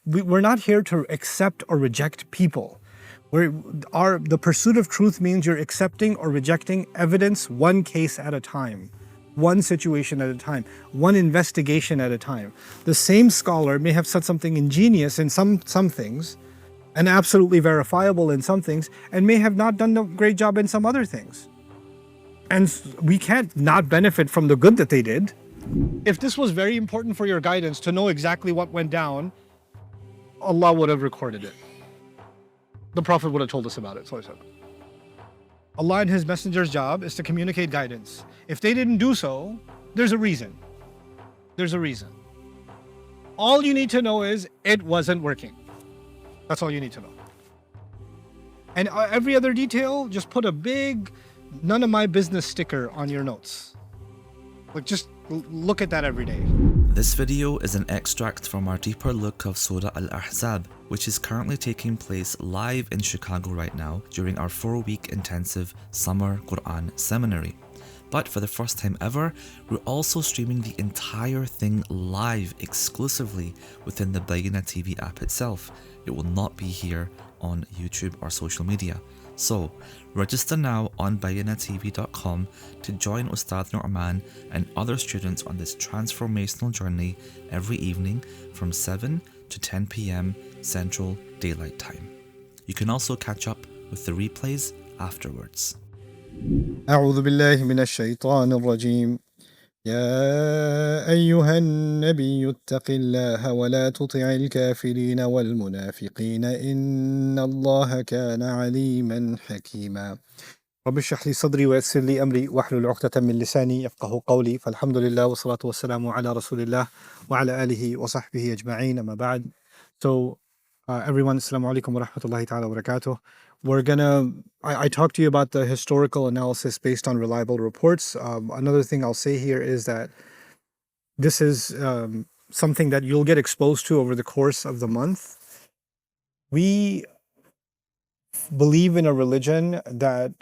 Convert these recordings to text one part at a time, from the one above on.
we're not here to accept or reject people. The pursuit of truth means you're accepting or rejecting evidence one case at a time, one situation at a time, one investigation at a time. The same scholar may have said something ingenious in some things and absolutely verifiable in some things, and may have not done a great job in some other things. And we can't not benefit from the good that they did. If this was very important for your guidance to know exactly what went down, Allah would have recorded it. The Prophet would have told us about it. So Allah and His Messenger's job is to communicate guidance. If they didn't do so, there's a reason. There's a reason. All you need to know is it wasn't working. That's all you need to know. And every other detail, just put a big none of my business sticker on your notes. Like, just look at that every day. This video is an extract from our deeper look of Surah Al-Ahzab, which is currently taking place live in Chicago right now during our 4-week intensive summer Quran seminary. But for the first time ever, we're also streaming the entire thing live exclusively within the Bayyinah TV app itself. It will not be here on YouTube or social media. So, register now on BayyinahTV.com to join Ustadh Nouman and other students on this transformational journey every evening from 7 to 10 p.m. Central Daylight Time. You can also catch up with the replays afterwards. أعوذ بالله من الشيطان الرجيم. يا أيها النبي اتق الله ولا تطع الكافرين والمنافقين إن الله كان عليما حكيما. رب اشرح لي صدري ويسر لي أمري واحلل عقدة من لساني يفقه قولي فالحمد لله والصلاة والسلام على رسول الله وعلى آله وصحبه أجمعين أما بعد. So everyone, assalamu alaikum wa rahmatullahi ta'ala wa barakatuh. I talked to you about the historical analysis based on reliable reports. Another thing I'll say here is that this is something that you'll get exposed to over the course of the month. We believe in a religion that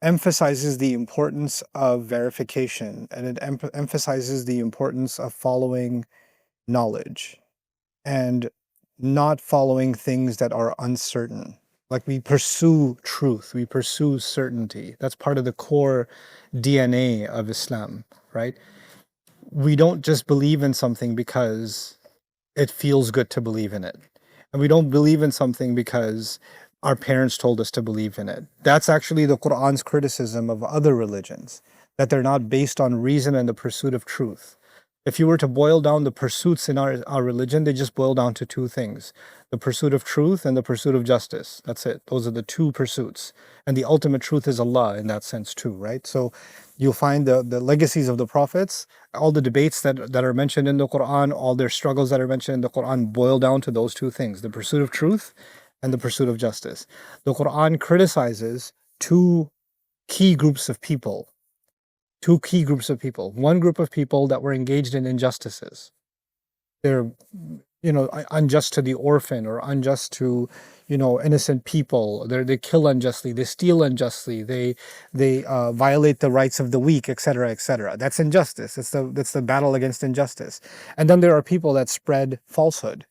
emphasizes the importance of verification, and it emphasizes the importance of following knowledge and not following things that are uncertain. Like, we pursue truth, we pursue certainty. That's part of the core DNA of Islam, right? We don't just believe in something because it feels good to believe in it. And we don't believe in something because our parents told us to believe in it. That's actually the Quran's criticism of other religions, that they're not based on reason and the pursuit of truth. If you were to boil down the pursuits in our religion, they just boil down to two things: the pursuit of truth and the pursuit of justice. That's it. Those are the two pursuits. And the ultimate truth is Allah in that sense too, right? So you'll find the legacies of the prophets, all the debates that are mentioned in the Quran, all their struggles that are mentioned in the Quran boil down to those two things: the pursuit of truth and the pursuit of justice. The Quran criticizes two key groups of people. One group of people that were engaged in injustices. They're, unjust to the orphan, or unjust to, innocent people. They kill unjustly, they steal unjustly, they violate the rights of the weak, etc., etc. That's injustice. That's the battle against injustice. And then there are people that spread falsehood.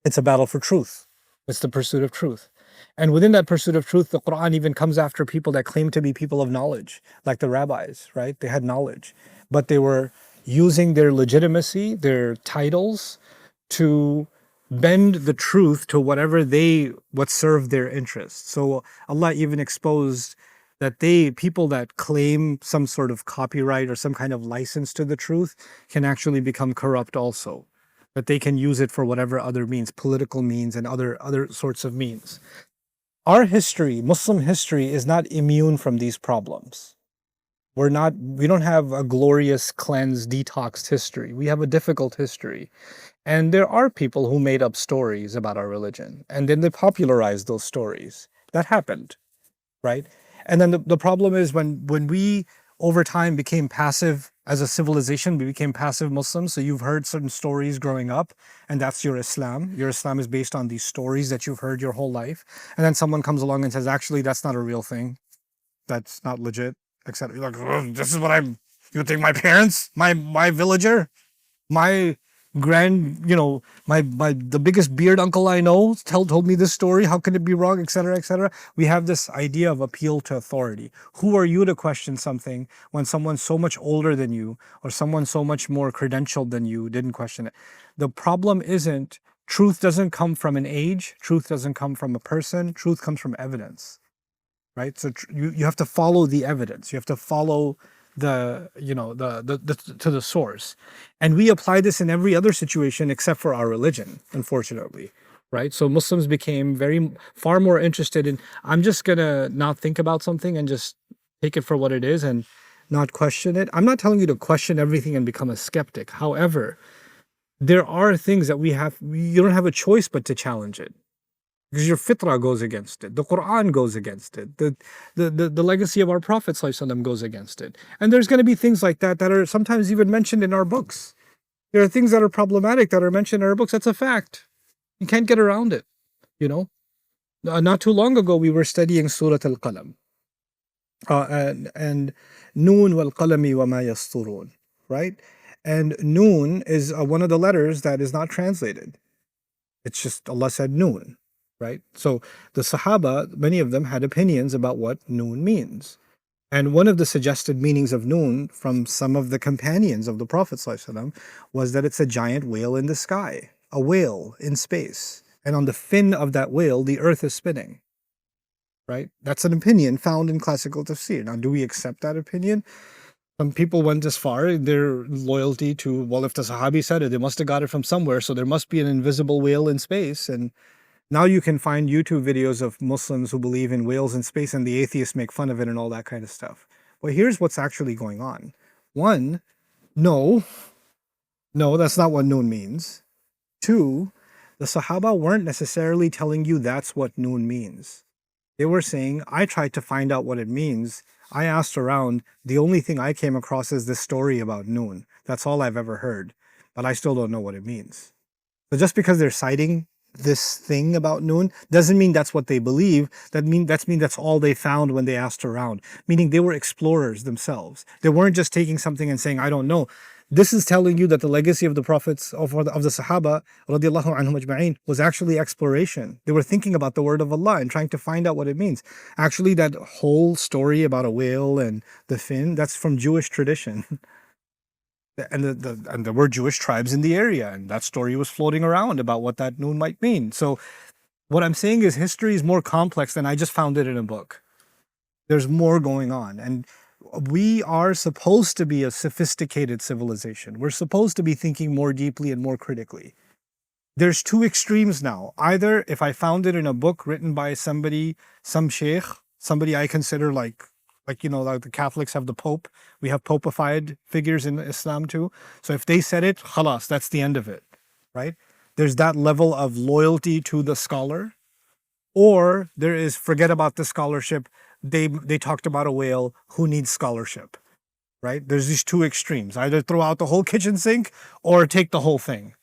It's a battle for truth. It's the pursuit of truth. And within that pursuit of truth, the Quran even comes after people that claim to be people of knowledge, like the rabbis, right? They had knowledge, but they were using their legitimacy, their titles, to bend the truth to what served their interests. So Allah even exposed that people that claim some sort of copyright or some kind of license to the truth can actually become corrupt also. That they can use it for whatever other means, political means and other sorts of means. Our history, Muslim history, is not immune from these problems. We don't have a glorious, cleansed, detoxed history. We have a difficult history. And there are people who made up stories about our religion, and then they popularized those stories. That happened, right? And then the problem is when we, over time, became passive as a civilization, we became passive Muslims. So you've heard certain stories growing up, and that's your Islam. Your Islam is based on these stories that you've heard your whole life. And then someone comes along and says, actually, that's not a real thing. That's not legit, etc. You're like, oh, this is what you think my parents, my villager, my the biggest beard uncle I know told me this story. How can it be wrong, etc., etc.? We have this idea of appeal to authority. Who are you to question something when someone so much older than you or someone so much more credentialed than you didn't question it? The problem isn't truth doesn't come from an age. Truth doesn't come from a person. Truth comes from evidence, right? So you have to follow the evidence. You have to follow the to the source, and we apply this in every other situation except for our religion, unfortunately, right? So Muslims became far more interested in, I'm just gonna not think about something and just take it for what it is and not question it. I'm not telling you to question everything and become a skeptic. However, there are things that you don't have a choice but to challenge it, because your fitrah goes against it. The Quran goes against it. The legacy of our Prophet ﷺ goes against it. And there's going to be things like that that are sometimes even mentioned in our books. There are things that are problematic that are mentioned in our books. That's a fact. You can't get around it, you know. Not too long ago, we were studying Surah Al-Qalam. And Noon wal qalami wa ma yasturun, right? And Noon is one of the letters that is not translated. It's just Allah said Noon. Right? So the Sahaba, many of them had opinions about what Noon means. And one of the suggested meanings of Noon from some of the companions of the Prophet ﷺ was that it's a giant whale in the sky, a whale in space. And on the fin of that whale, the earth is spinning. Right? That's an opinion found in classical tafsir. Now, do we accept that opinion? Some people went as far in their loyalty to, well, if the Sahabi said it, they must have got it from somewhere, so there must be an invisible whale in space. And now you can find YouTube videos of Muslims who believe in whales in space, and the atheists make fun of it and all that kind of stuff. Well, here's what's actually going on. One, no, that's not what Noon means. Two, the Sahaba weren't necessarily telling you that's what Noon means. They were saying, I tried to find out what it means. I asked around. The only thing I came across is this story about Noon. That's all I've ever heard. But I still don't know what it means. So just because they're citing this thing about Noon doesn't mean that's what they believe. That's all they found when they asked around. Meaning they were explorers themselves. They weren't just taking something and saying, I don't know. This is telling you that the legacy of the prophets, of the Sahaba radiallahu anhum ajma'in, was actually exploration. They were thinking about the word of Allah and trying to find out what it means. Actually, that whole story about a whale and the fin, that's from Jewish tradition. And there were Jewish tribes in the area, and that story was floating around about what that Noon might mean. So what I'm saying is history is more complex than I just found it in a book. There's more going on, and we are supposed to be a sophisticated civilization. We're supposed to be thinking more deeply and more critically. There's two extremes now. Either if I found it in a book written by somebody, some sheikh, somebody I consider like the Catholics have the Pope. We have popified figures in Islam too. So if they said it, khalas, that's the end of it, right? There's that level of loyalty to the scholar. Or there is, forget about the scholarship. They talked about a whale. Who needs scholarship, right? There's these two extremes. Either throw out the whole kitchen sink or take the whole thing.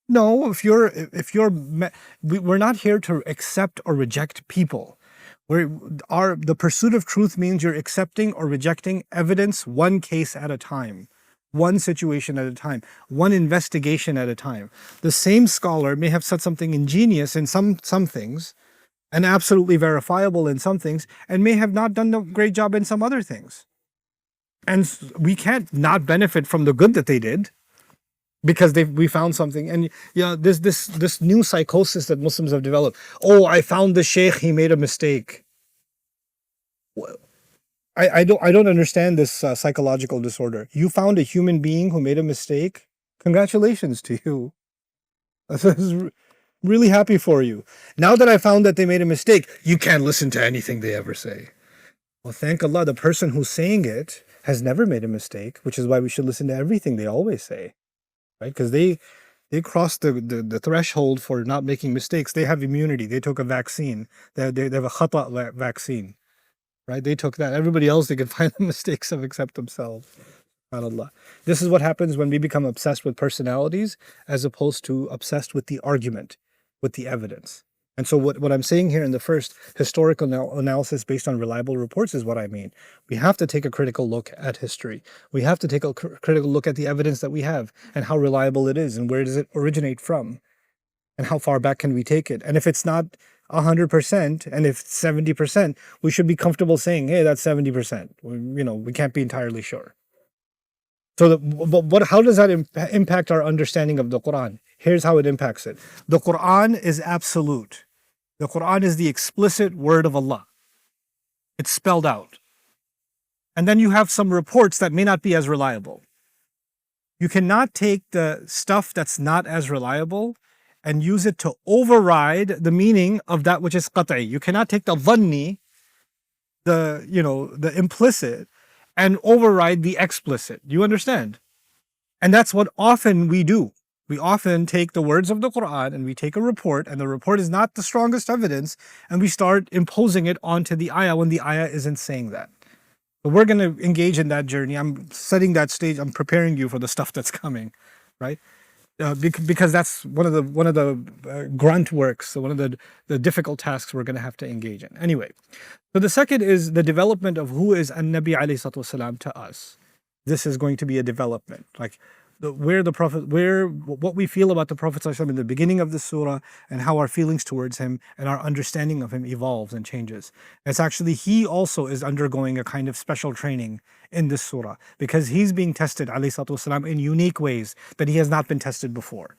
No, we're not here to accept or reject people. The pursuit of truth means you're accepting or rejecting evidence one case at a time, one situation at a time, one investigation at a time. The same scholar may have said something ingenious in some things and absolutely verifiable in some things, and may have not done a great job in some other things. And we can't not benefit from the good that they did because we found something. And this new psychosis that Muslims have developed. Oh, I found the sheikh, he made a mistake. I don't understand this psychological disorder. You found a human being who made a mistake. Congratulations to you. This is really happy for you. Now that I found that they made a mistake, you can't listen to anything they ever say. Well, thank Allah, the person who's saying it has never made a mistake, which is why we should listen to everything they always say, right? Because they crossed the threshold for not making mistakes. They have immunity. They took a vaccine. They have a khata vaccine, right? They took that. Everybody else, they can find the mistakes of except themselves. SubhanAllah. This is what happens when we become obsessed with personalities as opposed to obsessed with the argument, with the evidence. And so what I'm saying here in the first historical analysis based on reliable reports is what I mean. We have to take a critical look at history. We have to take a critical look at the evidence that we have and how reliable it is and where does it originate from and how far back can we take it. And if it's not 100% and if it's 70%, we should be comfortable saying, hey, that's 70%. We can't be entirely sure. So how does that impact our understanding of the Quran? Here's how it impacts it. The Quran is absolute. The Quran is the explicit word of Allah. It's spelled out. And then you have some reports that may not be as reliable. You cannot take the stuff that's not as reliable and use it to override the meaning of that which is qat'i. You cannot take the dhanni, the implicit, and override the explicit. You understand? And that's what often we do. We often take the words of the Quran and we take a report, and the report is not the strongest evidence, and we start imposing it onto the ayah when the ayah isn't saying that. But we're going to engage in that journey. I'm setting that stage. I'm preparing you for the stuff that's coming, right? Because that's one of the grunt works, so one of the difficult tasks we're going to have to engage in. Anyway, so the second is the development of who is An-Nabi alayhi salatu wasalam to us. This is going to be a development, like what we feel about the Prophet ﷺ in the beginning of the surah and how our feelings towards him and our understanding of him evolves and changes. It's actually, he also is undergoing a kind of special training in this surah because he's being tested ﷺ in unique ways that he has not been tested before.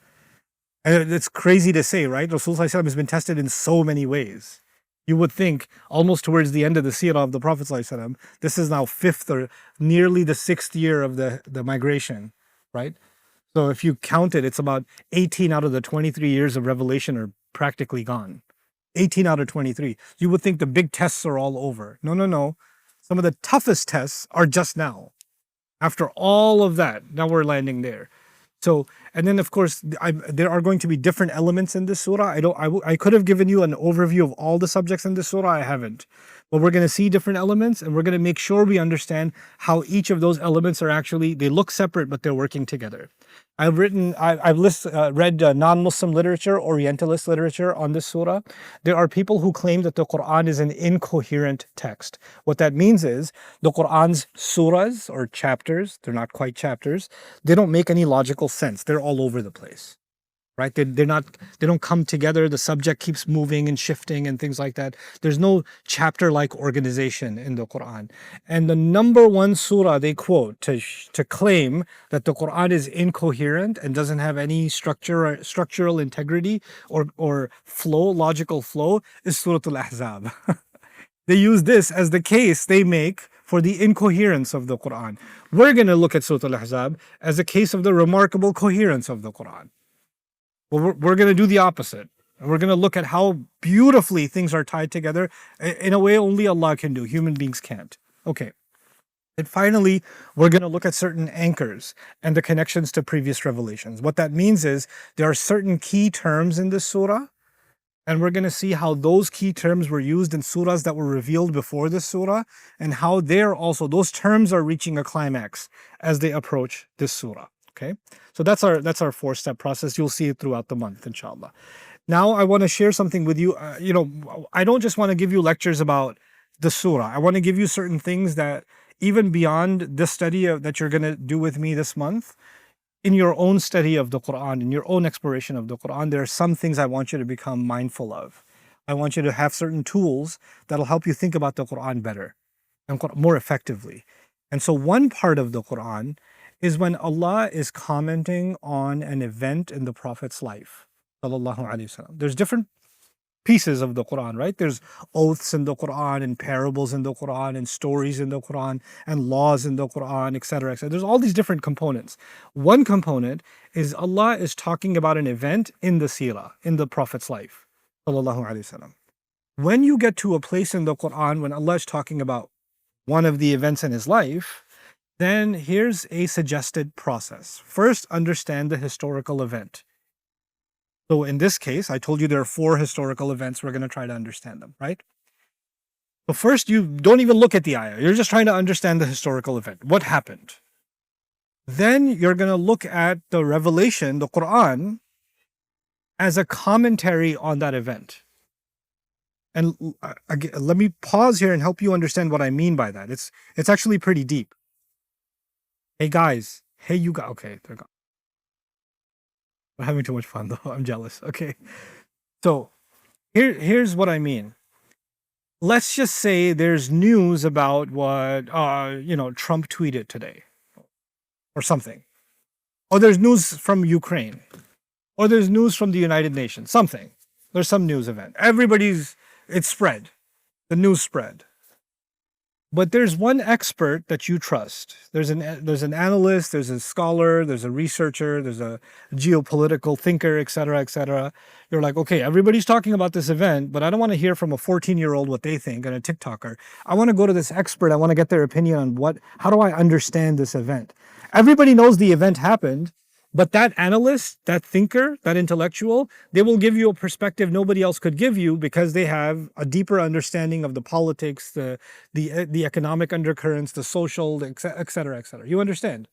And it's crazy to say, right? Rasulullah ﷺ has been tested in so many ways. You would think almost towards the end of the seerah of the Prophet ﷺ, this is now 5th or nearly the 6th year of the migration, right? So if you count it, it's about 18 out of the 23 years of revelation are practically gone. 18 out of 23. You would think the big tests are all over. No. Some of the toughest tests are just now. After all of that, now we're landing there. So, and then of course, there are going to be different elements in this surah. I could have given you an overview of all the subjects in this surah. I haven't. But we're going to see different elements, and we're going to make sure we understand how each of those elements are actually, they look separate, but they're working together. I've read non-Muslim literature, Orientalist literature on this surah. There are people who claim that the Quran is an incoherent text. What that means is the Quran's surahs or chapters, they're not quite chapters, they don't make any logical sense. They're all over the place. Right? They don't come together. The subject keeps moving and shifting and things like that. There's no chapter-like organization in the Quran. And the number one surah they quote to claim that the Quran is incoherent and doesn't have any structural integrity or logical flow is Surah Al-Ahzab. They use this as the case they make for the incoherence of the Quran. We're going to look at Surah Al-Ahzab as a case of the remarkable coherence of the Quran. Well, we're going to do the opposite. We're going to look at how beautifully things are tied together in a way only Allah can do. Human beings can't. Okay. And finally, we're going to look at certain anchors and the connections to previous revelations. What that means is there are certain key terms in this surah, and we're going to see how those key terms were used in surahs that were revealed before this surah, and how those terms are reaching a climax as they approach this surah. Okay, so that's our 4-step process. You'll see it throughout the month, inshallah. Now I want to share something with you. I don't just want to give you lectures about the surah. I want to give you certain things that even beyond this study that you're going to do with me this month, in your own study of the Quran, in your own exploration of the Quran, there are some things I want you to become mindful of. I want you to have certain tools that'll help you think about the Quran better and more effectively. And so one part of the Quran is when Allah is commenting on an event in the Prophet's life. There's different pieces of the Quran, right? There's oaths in the Quran and parables in the Quran and stories in the Quran and laws in the Quran, etc., etc. There's all these different components. One component is Allah is talking about an event in the seerah, in the Prophet's life. When you get to a place in the Quran when Allah is talking about one of the events in his life, then here's a suggested process. First, understand the historical event. So in this case, I told you there are 4 historical events. We're going to try to understand them, right? So first, you don't even look at the ayah. You're just trying to understand the historical event. What happened? Then you're going to look at the revelation, the Quran, as a commentary on that event. And again, let me pause here and help you understand what I mean by that. It's actually pretty deep. Hey guys, hey you guys. Okay, they're gone. We're having too much fun though. I'm jealous. Okay, so here's what I mean. Let's just say there's news about what Trump tweeted today, or something, or there's news from Ukraine, or there's news from the United Nations. Something. There's some news event. It's spread. The news spread. But there's one expert that you trust. There's an analyst, there's a scholar, there's a researcher, there's a geopolitical thinker, etc., etc. You're like, okay, everybody's talking about this event, but I don't want to hear from a 14-year-old what they think and a TikToker. I want to go to this expert. I want to get their opinion on how do I understand this event? Everybody knows the event happened, but that analyst, that thinker, that intellectual, they will give you a perspective nobody else could give you because they have a deeper understanding of the politics, the economic undercurrents, the social, et cetera, et cetera. You understand?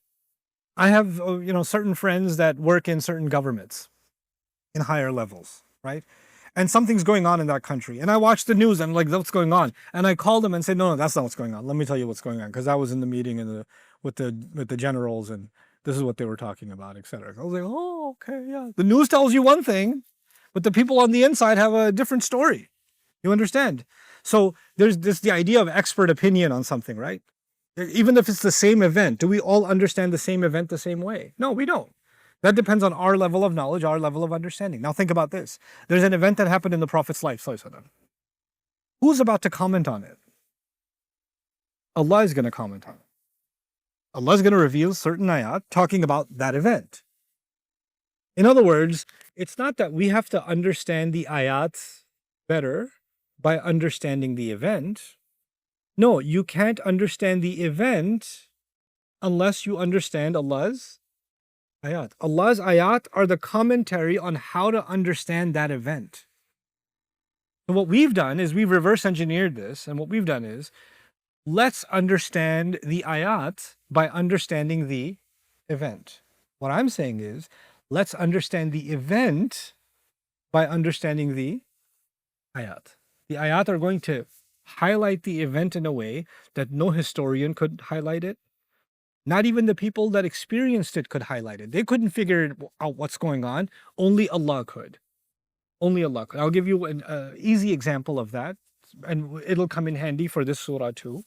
I have certain friends that work in certain governments in higher levels, right? And something's going on in that country. And I watch the news and I'm like, what's going on? And I call them and say, no, that's not what's going on. Let me tell you what's going on. Because I was in the meeting with the generals and this is what they were talking about, etc. I was like, oh, okay, yeah. The news tells you one thing, but the people on the inside have a different story. You understand? So there's the idea of expert opinion on something, right? Even if it's the same event, do we all understand the same event the same way? No, we don't. That depends on our level of knowledge, our level of understanding. Now think about this. There's an event that happened in the Prophet's life. Who's about to comment on it? Allah is going to comment on it. Allah is going to reveal certain ayat talking about that event. In other words, it's not that we have to understand the ayat better by understanding the event. No, you can't understand the event unless you understand Allah's ayat. Allah's ayat are the commentary on how to understand that event. So what we've done is we've reverse engineered this, and what we've done is let's understand the ayat by understanding the event. What I'm saying is, let's understand the event by understanding the ayat. The ayat are going to highlight the event in a way that no historian could highlight it. Not even the people that experienced it could highlight it. They couldn't figure out what's going on. Only Allah could. Only Allah could. I'll give you an easy example of that, and it'll come in handy for this surah too.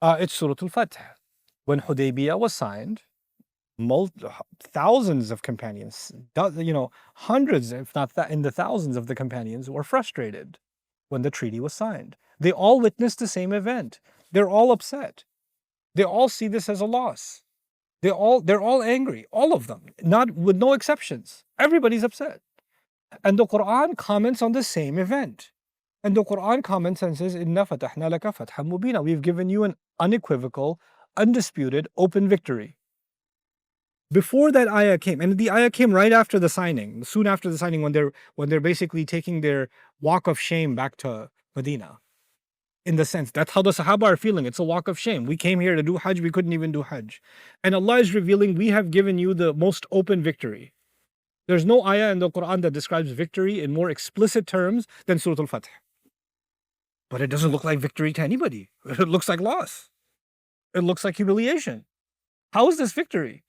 It's Surah Al-Fath. When Hudaybiyah was signed, thousands of companions, hundreds, if not in the thousands of the companions were frustrated when the treaty was signed. They all witnessed the same event. They're all upset. They all see this as a loss. They're all angry, all of them, not with no exceptions. Everybody's upset. And the Quran comments on the same event. And the Quran comments and says, Inna fatahna laka fatham mubina. We've given you an unequivocal, undisputed, open victory. Before that ayah came, and the ayah came right after the signing, soon after the signing, when they're basically taking their walk of shame back to Medina. In the sense, that's how the Sahaba are feeling. It's a walk of shame. We came here to do Hajj, we couldn't even do Hajj. And Allah is revealing, we have given you the most open victory. There's no ayah in the Quran that describes victory in more explicit terms than Surah Al-Fath. But it doesn't look like victory to anybody. It looks like loss. It looks like humiliation. How is this victory?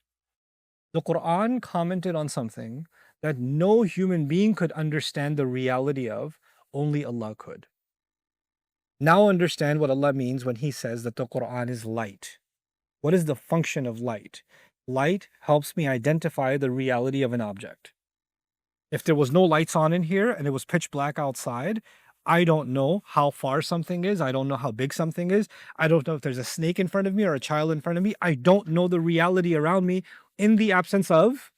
The Quran commented on something that no human being could understand the reality of, only Allah could. Now understand what Allah means when He says that the Quran is light. What is the function of light? Light helps me identify the reality of an object. If there was no lights on in here and it was pitch black outside, I don't know how far something is. I don't know how big something is. I don't know if there's a snake in front of me or a child in front of me. I don't know the reality around me in the absence of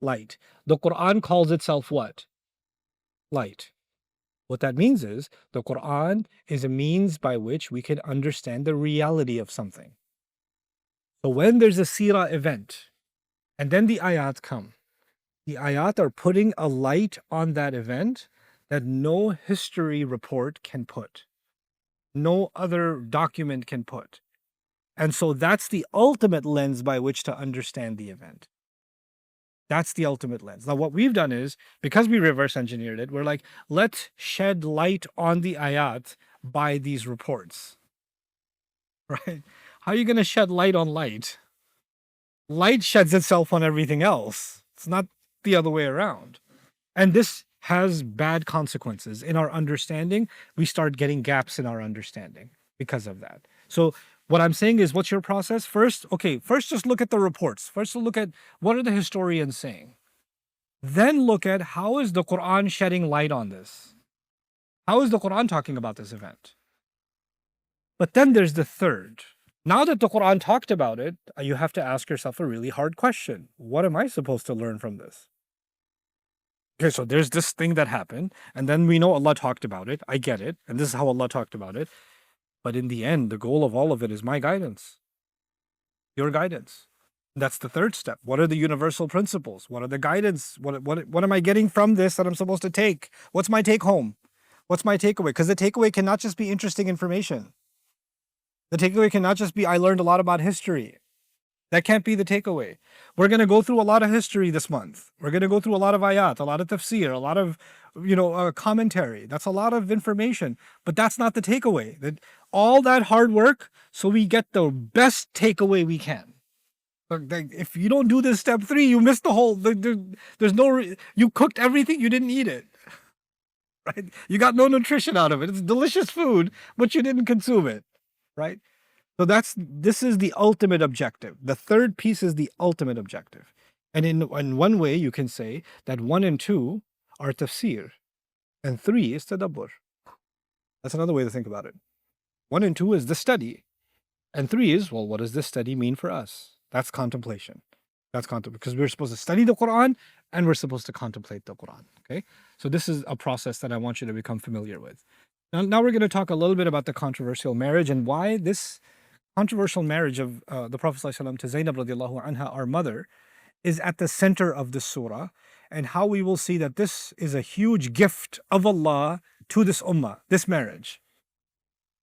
light. The Quran calls itself what? Light. What that means is the Quran is a means by which we can understand the reality of something. So when there's a seerah event and then the ayat come, the ayat are putting a light on that event that no history report can put. No other document can put. And so that's the ultimate lens by which to understand the event. That's the ultimate lens. Now, what we've done is, because we reverse engineered it, we're like, let's shed light on the ayat by these reports, right? How are you going to shed light on light? Light sheds itself on everything else. It's not the other way around. And this has bad consequences. In our understanding, we start getting gaps in our understanding because of that. So what I'm saying is, what's your process? First just look at the reports. First look at what are the historians saying. Then look at how is the Quran shedding light on this? How is the Quran talking about this event? But then there's the third. Now that the Quran talked about it, you have to ask yourself a really hard question. What am I supposed to learn from this? Okay, so there's this thing that happened, and then we know Allah talked about it. I get it, and this is how Allah talked about it. But in the end, the goal of all of it is my guidance, your guidance. That's the third step. What are the universal principles? What are the guidance? What am I getting from this that I'm supposed to take? What's my take home? What's my takeaway? Because the takeaway cannot just be interesting information. The takeaway cannot just be, I learned a lot about history. That can't be the takeaway. We're going to go through a lot of history this month. We're going to go through a lot of ayat, a lot of tafsir, a lot of, commentary. That's a lot of information, but that's not the takeaway. That all that hard work, so we get the best takeaway we can. If you don't do this step 3, you miss the whole. You cooked everything, you didn't eat it, right? You got no nutrition out of it. It's delicious food, but you didn't consume it, right? So this is the ultimate objective. The third piece is the ultimate objective. And in one way, you can say that 1 and 2 are tafsir, and 3 is tadabbur. That's another way to think about it. 1 and 2 is the study, and 3 is, well, what does this study mean for us? That's contemplation. Because we're supposed to study the Quran, and we're supposed to contemplate the Quran. Okay, so this is a process that I want you to become familiar with. Now we're going to talk a little bit about the controversial marriage and why this controversial marriage of the Prophet ﷺ to Zainab radiallahu anha, our mother, is at the center of this surah, and how we will see that this is a huge gift of Allah to this ummah, this marriage.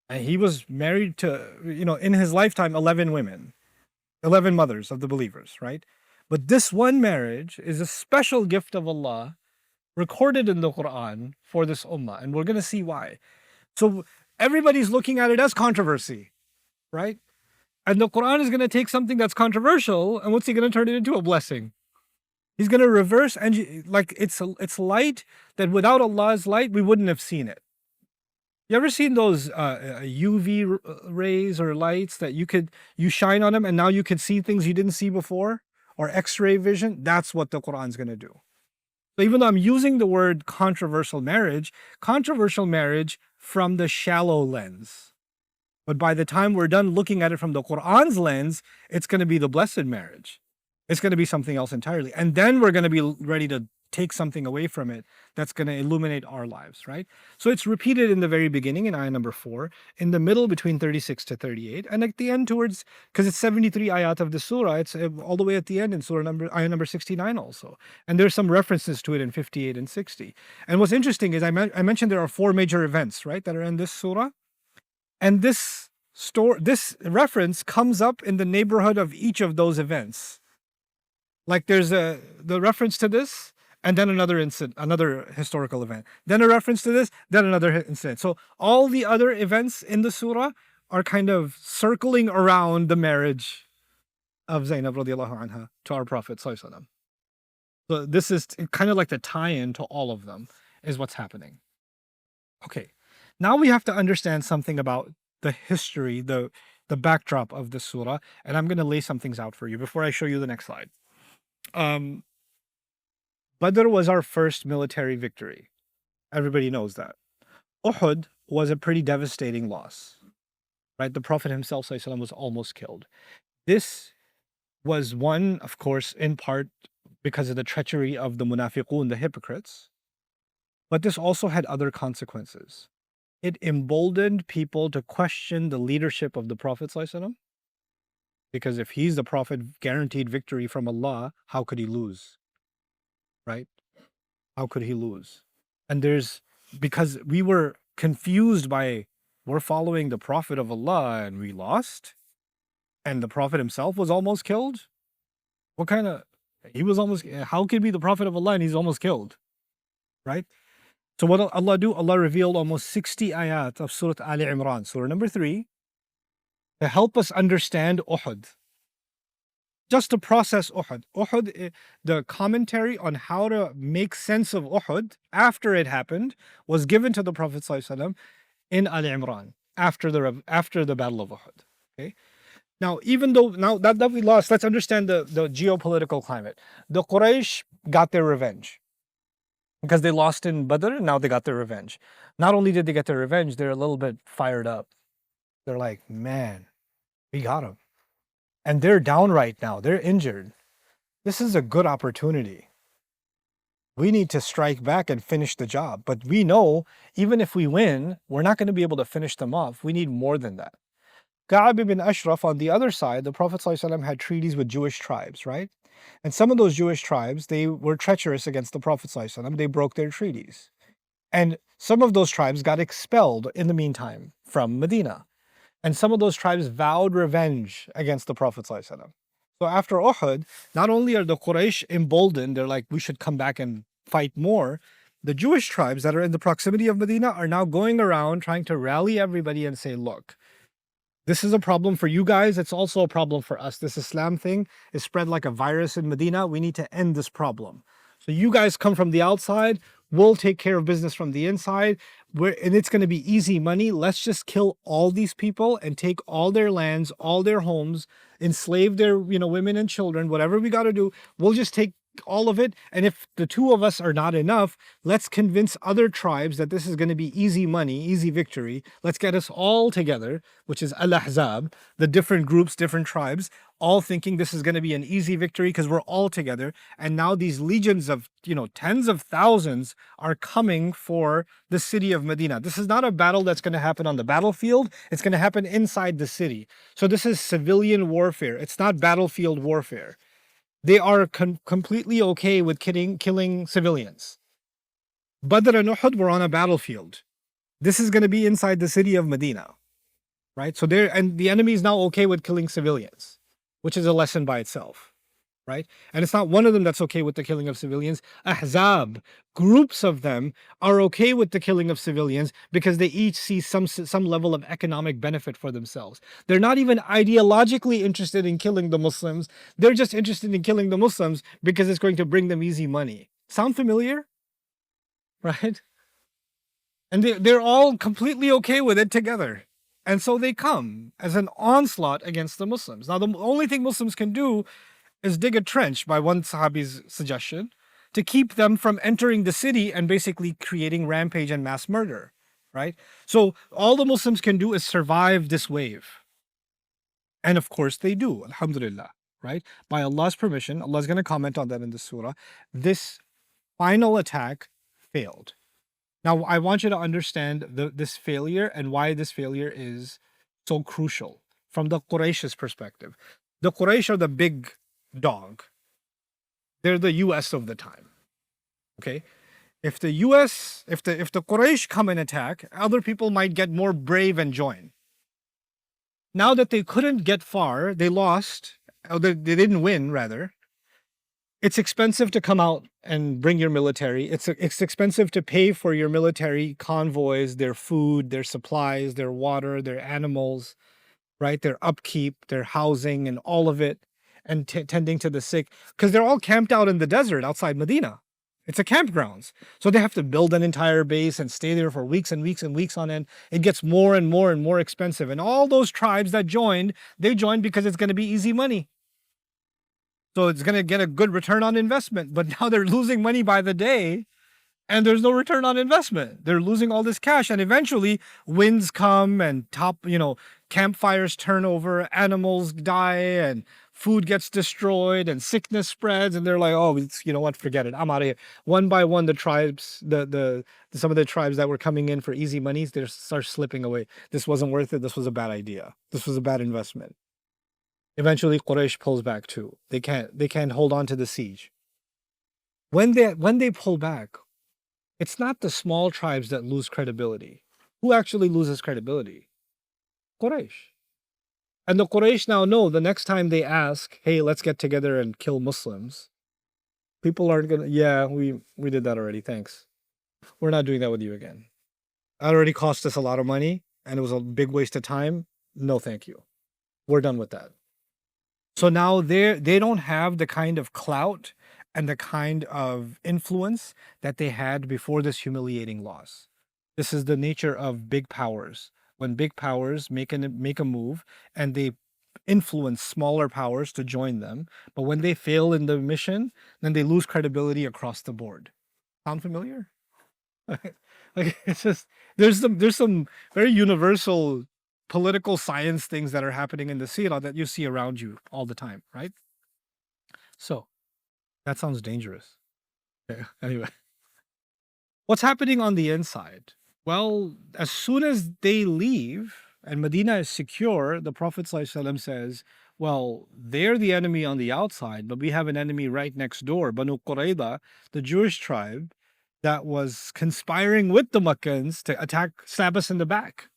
And he was married to, in his lifetime, 11 women, 11 mothers of the believers, right? But this one marriage is a special gift of Allah recorded in the Quran for this ummah, and we're going to see why. So everybody's looking at it as controversy, right? And the Quran is going to take something that's controversial, and what's he going to turn it into? A blessing. He's going to reverse, and like it's light that without Allah's light, we wouldn't have seen it. You ever seen those UV rays or lights that you shine on them, and now you can see things you didn't see before? Or X-ray vision? That's what the Quran's going to do. So even though I'm using the word controversial marriage from the shallow lens. But by the time we're done looking at it from the Quran's lens, it's going to be the blessed marriage. It's going to be something else entirely. And then we're going to be ready to take something away from it that's going to illuminate our lives, right? So it's repeated in the very beginning in ayah number 4, in the middle between 36 to 38, and at the end towards, because it's 73 ayat of the surah, it's all the way at the end in ayah number 69 also. And there's some references to it in 58 and 60. And what's interesting is I mentioned there are 4 major events, right, that are in this surah. And this reference comes up in the neighborhood of each of those events. Like there's the reference to this, and then another historical event. Then a reference to this, then another incident. So all the other events in the surah are kind of circling around the marriage of Zainab radiallahu anha to our Prophet sallallahu alaihi wasallam. So this is kind of like the tie-in to all of them is what's happening. Okay, now we have to understand something about the history, the backdrop of the surah, and I'm going to lay some things out for you before I show you the next slide. Badr was our first military victory. Everybody knows that. Uhud was a pretty devastating loss, right? The Prophet himself sallallahu alaihi wasallam, was almost killed. This was one, of course, in part because of the treachery of the munafiqun, the hypocrites, but this also had other consequences. It emboldened people to question the leadership of the Prophet sallallahu alaihi wasallam, because if he's the Prophet guaranteed victory from Allah, how could he lose? Right? How could he lose? And because we were confused by, we're following the Prophet of Allah and we lost, and the Prophet himself was almost killed. What kind of He was almost, how could he be the Prophet of Allah and he's almost killed, right? So what did Allah do? Allah revealed almost 60 ayat of Surah Ali Imran, Surah number 3, to help us understand Uhud. Just to process Uhud. Uhud, the commentary on how to make sense of Uhud after it happened was given to the Prophet ﷺ in Ali Imran after the Battle of Uhud. Okay. Now, even though now that we lost, let's understand the geopolitical climate. The Quraysh got their revenge because they lost in Badr, and now they got their revenge. Not only did they get their revenge, they're a little bit fired up. They're like, man, we got them. And they're down right now. They're injured. This is a good opportunity. We need to strike back and finish the job. But we know, even if we win, we're not going to be able to finish them off. We need more than that. Ka'ab ibn Ashraf, on the other side, the Prophet ﷺ had treaties with Jewish tribes, right? And some of those Jewish tribes, they were treacherous against the Prophet ﷺ. They broke their treaties. And some of those tribes got expelled in the meantime from Medina. And some of those tribes vowed revenge against the Prophet ﷺ. So after Uhud, not only are the Quraysh emboldened, they're like, we should come back and fight more. The Jewish tribes that are in the proximity of Medina are now going around trying to rally everybody and say, look, this is a problem for you guys. It's also a problem for us. This Islam thing is spread like a virus in Medina. We need to end this problem. So you guys come from the outside. We'll take care of business from the inside. And it's going to be easy money. Let's just kill all these people and take all their lands, all their homes, enslave their women and children, whatever we got to do. We'll just take all of it. And if the two of us are not enough, let's convince other tribes that this is going to be easy money, easy victory. Let's get us all together, which is Al-Ahzab, the different groups, different tribes, all thinking this is going to be an easy victory because we're all together. And now these legions of, tens of thousands are coming for the city of Medina. This is not a battle that's going to happen on the battlefield. It's going to happen inside the city. So this is civilian warfare. It's not battlefield warfare. They are completely okay with killing civilians. Badr and Uhud were on a battlefield. This is going to be inside the city of Medina, right? So and the enemy is now okay with killing civilians, which is a lesson by itself, right? And it's not one of them that's okay with the killing of civilians. Ahzab, groups of them are okay with the killing of civilians because they each see some level of economic benefit for themselves. They're not even ideologically interested in killing the Muslims. They're just interested in killing the Muslims because it's going to bring them easy money. Sound familiar? Right? And they're all completely okay with it together. And so they come as an onslaught against the Muslims. Now, the only thing Muslims can do is dig a trench, by one Sahabi's suggestion, to keep them from entering the city and basically creating rampage and mass murder, right? So all the Muslims can do is survive this wave. And of course they do, alhamdulillah, right? By Allah's permission, Allah is going to comment on that in the surah. This final attack failed. Now, I want you to understand this failure and why this failure is so crucial from the Quraysh's perspective. The Quraysh are the big dog. They're the US of the time. Okay? If the Quraysh come and attack, other people might get more brave and join. Now that they couldn't get far, they lost, or they didn't win, rather. It's expensive to come out and bring your military. It's expensive to pay for your military convoys, their food, their supplies, their water, their animals, right? Their upkeep, their housing, and all of it, and tending to the sick, because they're all camped out in the desert outside Medina. It's a campgrounds. So they have to build an entire base and stay there for weeks and weeks and weeks on end. It gets more and more and more expensive. And all those tribes that joined, they joined because it's going to be easy money. So it's going to get a good return on investment. But now they're losing money by the day and there's no return on investment. They're losing all this cash. And eventually winds come and campfires turn over, animals die, and food gets destroyed, and sickness spreads. And they're like, oh, you know what? Forget it. I'm out of here. One by one, the tribes, some of the tribes that were coming in for easy monies, they start slipping away. This wasn't worth it. This was a bad idea. This was a bad investment. Eventually, Quraysh pulls back too. They can't hold on to the siege. When they pull back, it's not the small tribes that lose credibility. Who actually loses credibility? Quraysh. And the Quraysh now know the next time they ask, hey, let's get together and kill Muslims, People aren't gonna. Yeah, we did that already. Thanks. We're not doing that with you again. That already cost us a lot of money, and it was a big waste of time. No, thank you. We're done with that. So now they don't have the kind of clout and the kind of influence that they had before this humiliating loss. This is the nature of big powers. When big powers make a move and they influence smaller powers to join them, but when they fail in the mission, then they lose credibility across the board. Sound familiar? Like it's just there's some very universal political science things that are happening in the seerah that you see around you all the time, right? So that sounds dangerous. Yeah, anyway, what's happening on the inside? Well, as soon as they leave and Medina is secure, the Prophet ﷺ says, well, they're the enemy on the outside, but we have an enemy right next door, Banu Qurayza, the Jewish tribe that was conspiring with the Meccans to attack, stab us in the back.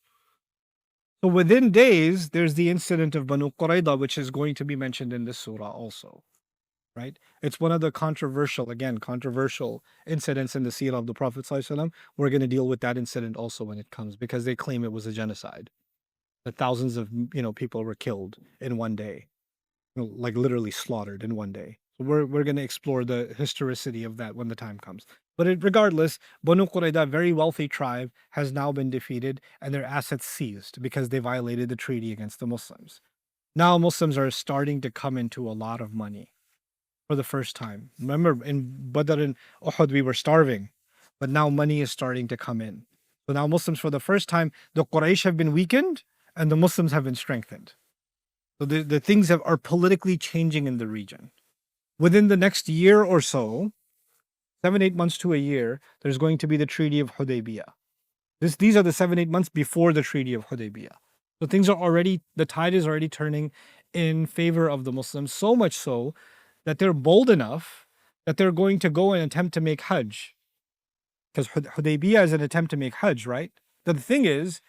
So within days, there's the incident of Banu Qurayza, which is going to be mentioned in this surah also, right? It's one of the controversial incidents in the seerah of the Prophet ﷺ. We're going to deal with that incident also when it comes, because they claim it was a genocide. That thousands of people were killed in one day, like literally slaughtered in one day. So we're going to explore the historicity of that when the time comes. But regardless, Banu Qurayza, a very wealthy tribe, has now been defeated and their assets seized because they violated the treaty against the Muslims. Now Muslims are starting to come into a lot of money for the first time. Remember, in Badr and Uhud, we were starving, but now money is starting to come in. So now Muslims, for the first time, the Quraysh have been weakened and the Muslims have been strengthened. So the things are politically changing in the region. Within the next year or so, 7-8 months to a year, there's going to be the Treaty of Hudaybiyah. These are the 7-8 months before the Treaty of Hudaybiyah. So the tide is already turning in favor of the Muslims, so much so that they're bold enough that they're going to go and attempt to make Hajj. Because Hudaybiyah is an attempt to make Hajj, right? The thing is,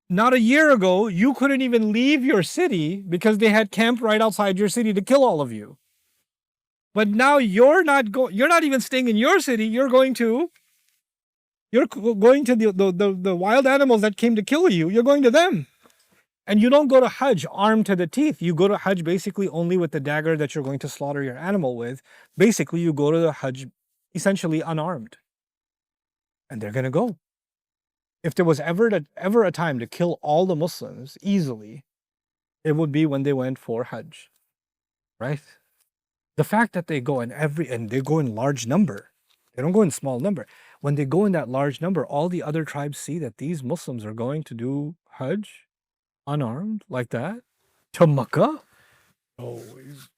not a year ago, you couldn't even leave your city because they had camped right outside your city to kill all of you. But now you're not even staying in your city. You're going to the wild animals that came to kill you. You're going to them. And you don't go to Hajj armed to the teeth. You go to Hajj basically only with the dagger that you're going to slaughter your animal with. Basically, you go to the Hajj essentially unarmed. And they're going to go. If there was ever a time to kill all the Muslims easily, it would be when they went for Hajj. Right? The fact that they go and they go in large number, they don't go in small number. When they go in that large number, all the other tribes see that these Muslims are going to do Hajj unarmed like that to Makkah. Oh, he's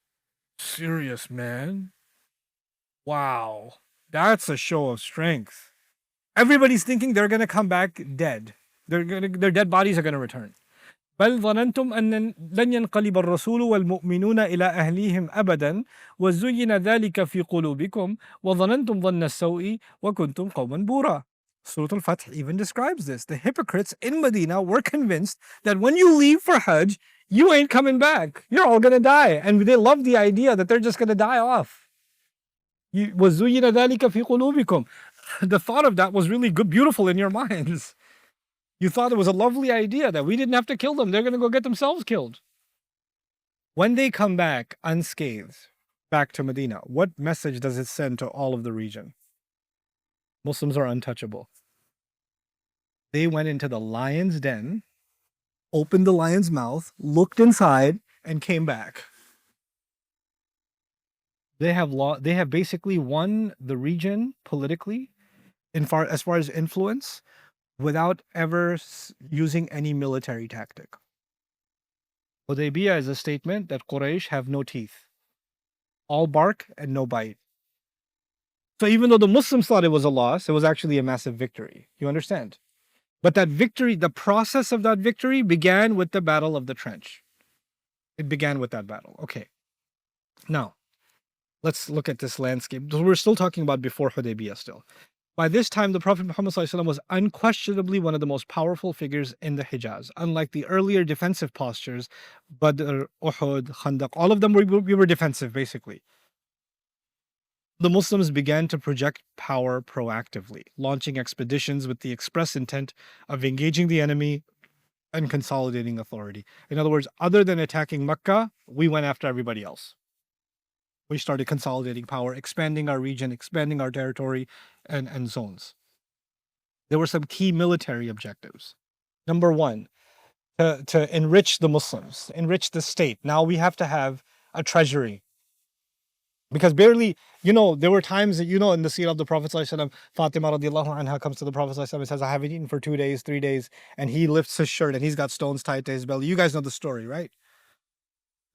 serious, man. Wow, that's a show of strength. Everybody's thinking they're gonna come back dead. Their dead bodies are gonna return. بل ظننتم أن لن ينقلب الرسول والمؤمنون إلى أهليهم أبدا وزين ذلك في قلوبكم وظننتم ظن السوء وكنتم قوما بورا. Surah Al-Fath even describes this. The hypocrites in Medina were convinced that when you leave for Hajj, you ain't coming back. You're all gonna die. And they love the idea that they're just gonna die off. وزين ذلك في قلوبكم. The thought of that was really good, beautiful in your minds. You thought it was a lovely idea that we didn't have to kill them. They're going to go get themselves killed. When they come back unscathed, back to Medina, what message does it send to all of the region? Muslims are untouchable. They went into the lion's den, opened the lion's mouth, looked inside, and came back. They have basically won the region politically, as far as influence, without ever using any military tactic. Hudaybiyah is a statement that Quraysh have no teeth, all bark and no bite. So even though the Muslims thought it was a loss, it was actually a massive victory. You understand? But that victory, the process of that victory began with the Battle of the Trench. It began with that battle. Okay. Now, let's look at this landscape. We're still talking about before Hudaybiyah still. By this time, the Prophet Muhammad ﷺ was unquestionably one of the most powerful figures in the Hijaz. Unlike the earlier defensive postures, Badr, Uhud, Khandaq, all of them we were defensive basically. the Muslims began to project power proactively, launching expeditions with the express intent of engaging the enemy and consolidating authority. In other words, other than attacking Mecca, we went after everybody else. We started consolidating power, expanding our region, expanding our territory and zones. There were some key military objectives. Number one, to enrich the Muslims, enrich the state. Now we have to have a treasury. Because barely, there were times that, in the seerah of the Prophet ﷺ, Fatima radiallahu anha comes to the Prophet ﷺ and says, I haven't eaten for 2 days, 3 days. And he lifts his shirt and he's got stones tied to his belly. You guys know the story, right?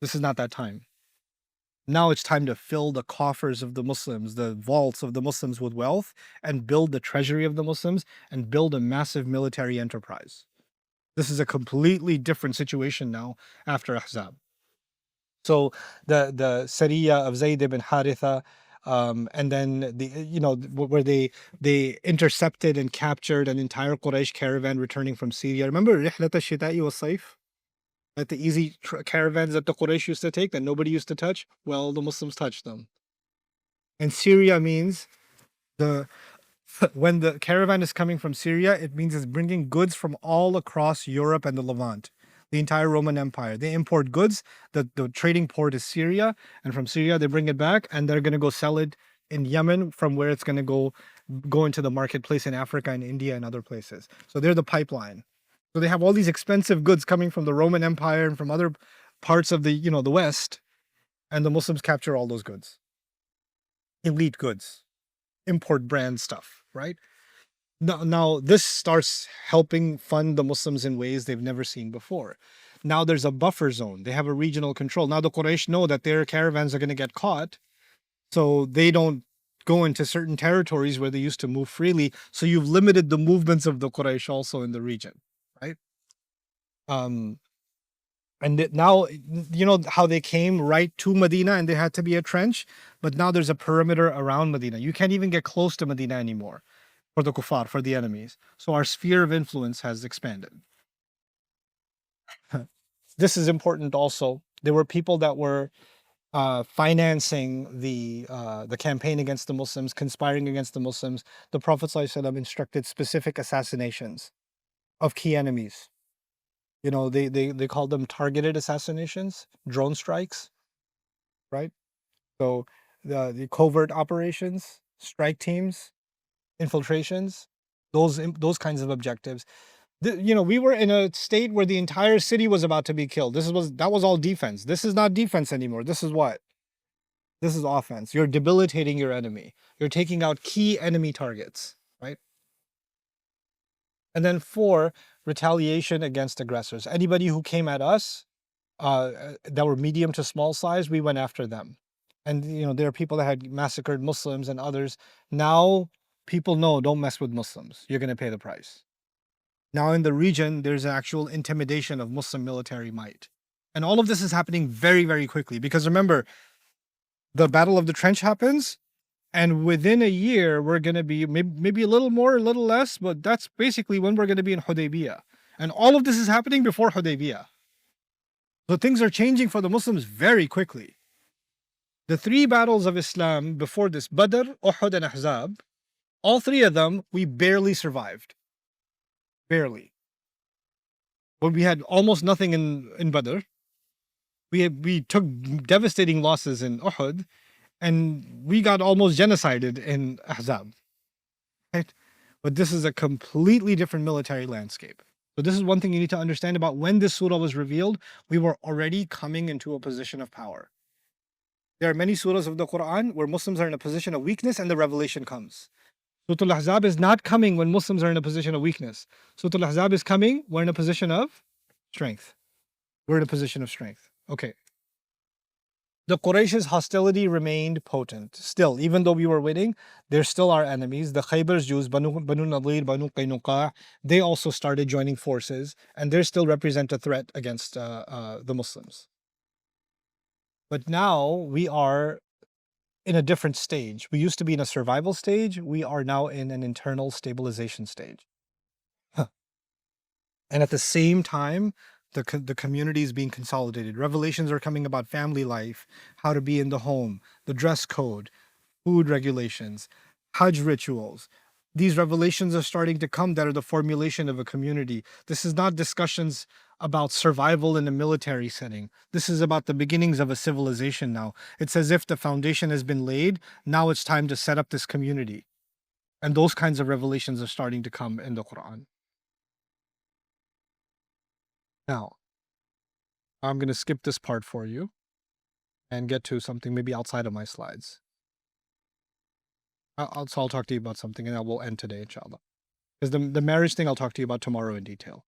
This is not that time. Now it's time to fill the coffers of the Muslims, the vaults of the Muslims with wealth, and build the treasury of the Muslims and build a massive military enterprise. This is a completely different situation now after Ahzab. So the Sariya of Zayd ibn Haritha, and then where they intercepted and captured an entire Quraysh caravan returning from Syria. Remember Rihlat al-Shita'i was-Sayf? Like the easy caravans that the Quraysh used to take that nobody used to touch? Well, the Muslims touched them. And Syria means when the caravan is coming from Syria, it means it's bringing goods from all across Europe and the Levant, the entire Roman Empire. They import goods. The trading port is Syria, and from Syria they bring it back, and they're going to go sell it in Yemen, from where it's going to go into the marketplace in Africa and India and other places. So they're the pipeline. So they have all these expensive goods coming from the Roman Empire and from other parts of the West, and the Muslims capture all those goods. Elite goods, import brand stuff, right? Now this starts helping fund the Muslims in ways they've never seen before. Now there's a buffer zone. They have a regional control. Now the Quraysh know that their caravans are going to get caught, so they don't go into certain territories where they used to move freely. So you've limited the movements of the Quraysh also in the region, right? Now, how they came right to Medina and they had to be a trench, but now there's a perimeter around Medina. You can't even get close to Medina anymore for the kuffar, for the enemies. So our sphere of influence has expanded. This is important also. There were people that were financing the campaign against the Muslims, conspiring against the Muslims. The Prophet ﷺ instructed specific assassinations of key enemies. They called them targeted assassinations, drone strikes, right? So the covert operations, strike teams, infiltrations, those kinds of objectives. We were in a state where the entire city was about to be killed. That was all defense. This is not defense anymore. This is what? This is offense. You're debilitating your enemy. You're taking out key enemy targets, right? And then 4, retaliation against aggressors. Anybody who came at us that were medium to small size, we went after them. And there are people that had massacred Muslims and others. Now people know, don't mess with Muslims. You're going to pay the price. Now in the region, there's an actual intimidation of Muslim military might. And all of this is happening very, very quickly. Because remember, the Battle of the Trench happens, and within a year, we're going to be maybe a little more, a little less, but that's basically when we're going to be in Hudaybiyah. And all of this is happening before Hudaybiyah. So things are changing for the Muslims very quickly. The 3 battles of Islam before this, Badr, Uhud, and Ahzab, all 3 of them, we barely survived. Barely. When we had almost nothing in Badr, we took devastating losses in Uhud, and we got almost genocided in Ahzab, right? But this is a completely different military landscape. So this is one thing you need to understand about when this surah was revealed. We were already coming into a position of power. There are many surahs of the Quran where Muslims are in a position of weakness and the revelation comes. Surah Al-Ahzab is not coming when Muslims are in a position of weakness. Surah Al-Ahzab is coming, we're in a position of strength. We're in a position of strength. Okay. The Quraysh's hostility remained potent. Still, even though we were winning, they're still our enemies. The Khaybar's Jews, Banu Nadir, Banu Qaynuqa, they also started joining forces, and they still represent a threat against the Muslims. But now we are in a different stage. We used to be in a survival stage. We are now in an internal stabilization stage. And at the same time, the community is being consolidated. Revelations are coming about family life, how to be in the home, the dress code, food regulations, Hajj rituals. These revelations are starting to come that are the formulation of a community. This is not discussions about survival in a military setting. This is about the beginnings of a civilization now. It's as if the foundation has been laid. Now it's time to set up this community. And those kinds of revelations are starting to come in the Quran. Now, I'm going to skip this part for you and get to something maybe outside of my slides. So I'll talk to you about something and I will end today, inshallah. Because the marriage thing I'll talk to you about tomorrow in detail.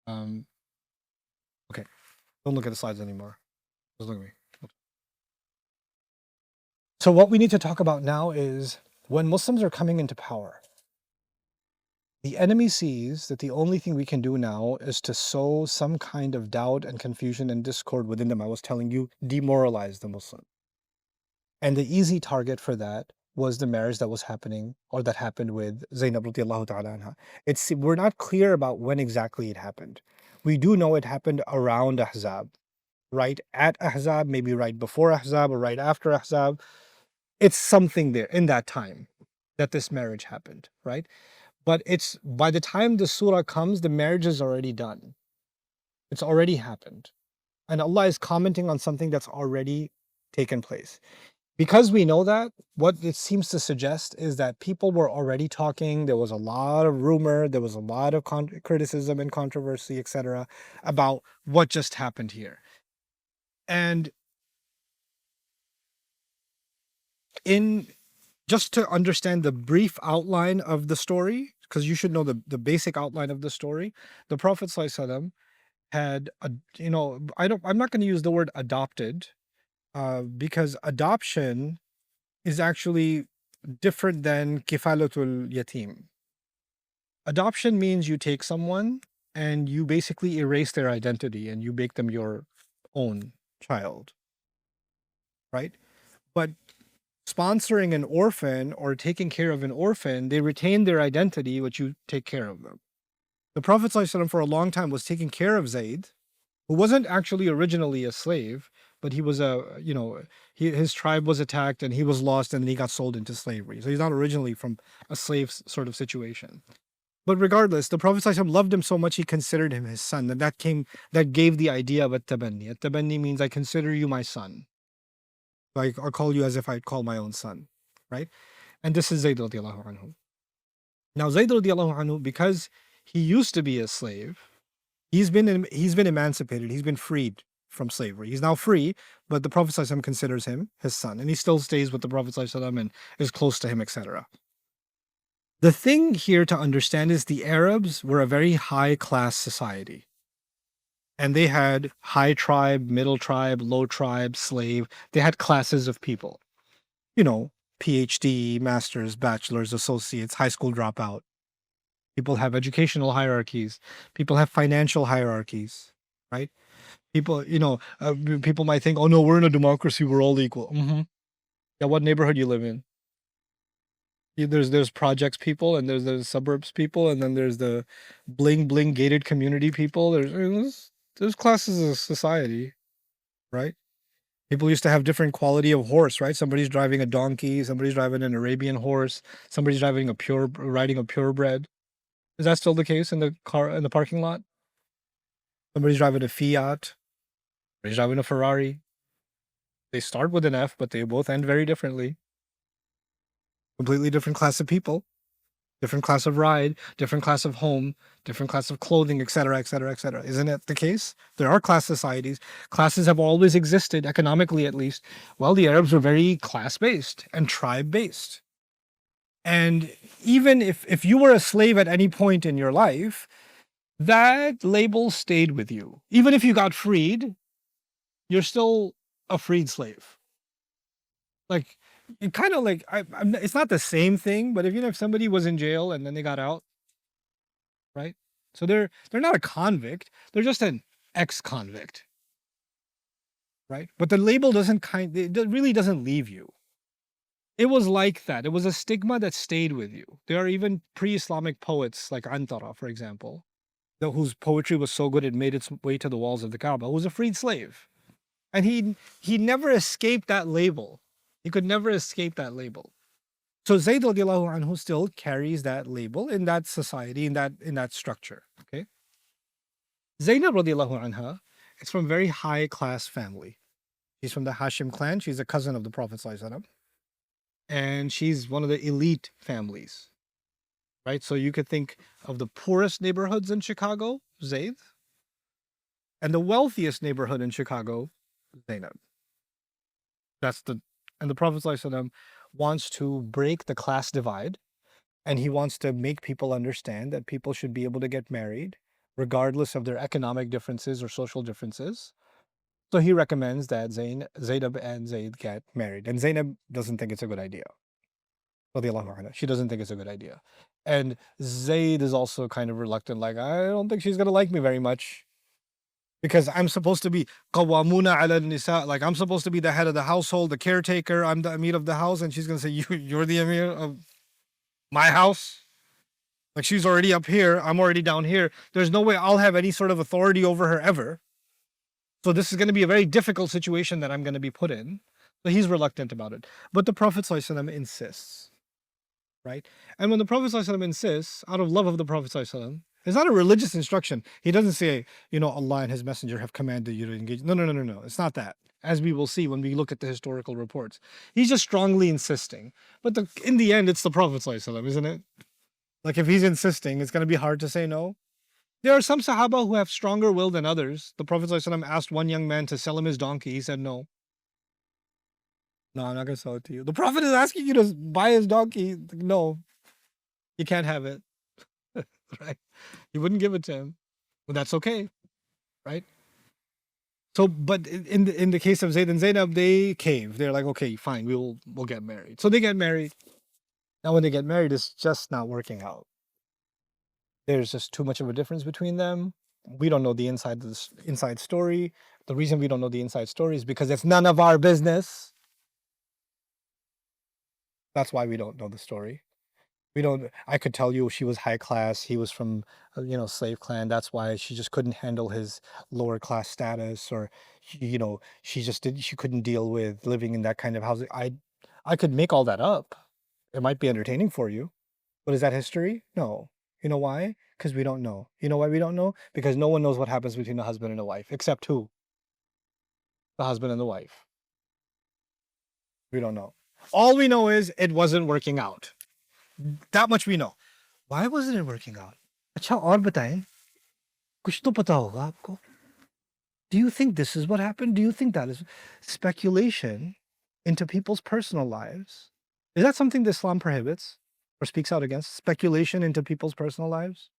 Okay, don't look at the slides anymore. Just look at me. So what we need to talk about now is when Muslims are coming into power, the enemy sees that the only thing we can do now is to sow some kind of doubt and confusion and discord within them. I was telling you, demoralize the Muslim. And the easy target for that was the marriage that was happening or that happened with Zainab radiallahu ta'ala anha. We're not clear about when exactly it happened. We do know it happened around Ahzab, right at Ahzab, maybe right before Ahzab or right after Ahzab. It's something there in that time that this marriage happened, right? But it's by the time the surah comes, the marriage is already done. It's already happened. And Allah is commenting on something that's already taken place. Because we know that, what it seems to suggest is that people were already talking. There was a lot of rumor. There was a lot of criticism and controversy, etc., about what just happened here. And just to understand the brief outline of the story, because you should know the basic outline of the story, the Prophet ﷺ had, I'm not going to use the word adopted, because adoption is actually different than kifalatul yatim. Adoption means you take someone and you basically erase their identity and you make them your own child, right? But sponsoring an orphan or taking care of an orphan, they retain their identity, but you take care of them. The Prophet ﷺ for a long time was taking care of Zayd, who wasn't actually originally a slave, but he was his tribe was attacked and he was lost and then he got sold into slavery. So he's not originally from a slave sort of situation. But regardless, the Prophet ﷺ loved him so much he considered him his son. And that gave the idea of at-tabanni. At-tabanni means I consider you my son. So I'll call you as if I'd call my own son, right? And this is Zayd radiallahu anhu. Now Zayd radiallahu anhu, because he used to be a slave, he's been emancipated, he's been freed from slavery. He's now free, but the Prophet ﷺ considers him his son, and he still stays with the Prophet ﷺ and is close to him, etc. The thing here to understand is the Arabs were a very high-class society. And they had high tribe, middle tribe, low tribe, slave. They had classes of people. PhD, masters, bachelors, associates, high school dropout. People have educational hierarchies. People have financial hierarchies, right? People, people might think, oh no, we're in a democracy, we're all equal. Yeah, what neighborhood you live in? There's projects people, and there's the suburbs people, and then there's the bling bling gated community people. There's classes of society, right? People used to have different quality of horse, right? Somebody's driving a donkey, somebody's driving an Arabian horse, somebody's riding a purebred. Is that still the case in the parking lot? Somebody's driving a Fiat, somebody's driving a Ferrari. They start with an F, but they both end very differently. Completely different class of people, different class of ride, different class of home, different class of clothing, etc., etc., etc. Isn't it the case? There are class societies. Classes have always existed, economically at least. Well, the Arabs were very class-based and tribe-based. And even if you were a slave at any point in your life, that label stayed with you. Even if you got freed, you're still a freed slave. Like, it kind of like, it's not the same thing, but if somebody was in jail and then they got out, right? So they're not a convict, they're just an ex-convict, right? But the label it really doesn't leave you. It was like that. It was a stigma that stayed with you. There are even pre-Islamic poets like Antara, for example, whose poetry was so good it made its way to the walls of the Kaaba, who was a freed slave. And he never escaped that label. He could never escape that label. So Zayd radiallahu anhu still carries that label in that society, in that structure. Okay. Zaynab radiallahu anha is from a very high class family. She's from the Hashim clan. She's a cousin of the Prophet sallallahu alaihi wasallam, and she's one of the elite families. Right. So you could think of the poorest neighborhoods in Chicago, Zayd, and the wealthiest neighborhood in Chicago, Zaynab. And the Prophet sallallahu alaihi wasallam wants to break the class divide, and he wants to make people understand that people should be able to get married regardless of their economic differences or social differences. So he recommends that Zainab and Zayd get married. And Zainab doesn't think it's a good idea. She doesn't think it's a good idea. And Zayd is also kind of reluctant, like, I don't think she's going to like me very much. Because I'm supposed to be qawwamuna ala nisa, like I'm supposed to be the head of the household, the caretaker, I'm the Amir of the house, and she's going to say, you're the Amir of my house? Like she's already up here, I'm already down here. There's no way I'll have any sort of authority over her ever. So this is going to be a very difficult situation that I'm going to be put in. So he's reluctant about it. But the Prophet ﷺ insists, right? And when the Prophet ﷺ insists, out of love of the Prophet ﷺ, it's not a religious instruction. He doesn't say, Allah and his messenger have commanded you to engage. No. It's not that. As we will see when we look at the historical reports. He's just strongly insisting. But in the end, it's the Prophet ﷺ, isn't it? Like if he's insisting, it's going to be hard to say no. There are some Sahaba who have stronger will than others. The Prophet ﷺ asked one young man to sell him his donkey. He said no. No, I'm not going to sell it to you. The Prophet is asking you to buy his donkey. No, you can't have it. Right? He wouldn't give it to him. Well, that's okay. Right? So, but in the case of Zayd and Zaynab, they cave. They're like, okay, fine, we'll get married. So they get married. Now, when they get married, it's just not working out. There's just too much of a difference between them. We don't know the inside story. The reason we don't know the inside story is because it's none of our business. That's why we don't know the story. I could tell you she was high class. He was from, slave clan. That's why she just couldn't handle his lower class status, or, she couldn't deal with living in that kind of housing. I could make all that up. It might be entertaining for you, but is that history? No. You know why? Because we don't know. You know why we don't know? Because no one knows what happens between a husband and a wife, except who? The husband and the wife. We don't know. All we know is it wasn't working out. That much we know. Why wasn't it working out? अच्छा और बताएं, कुछ तो पता होगा आपको. Do you think this is what happened? Do you think that is speculation into people's personal lives? Is that something that Islam prohibits or speaks out against? Speculation into people's personal lives?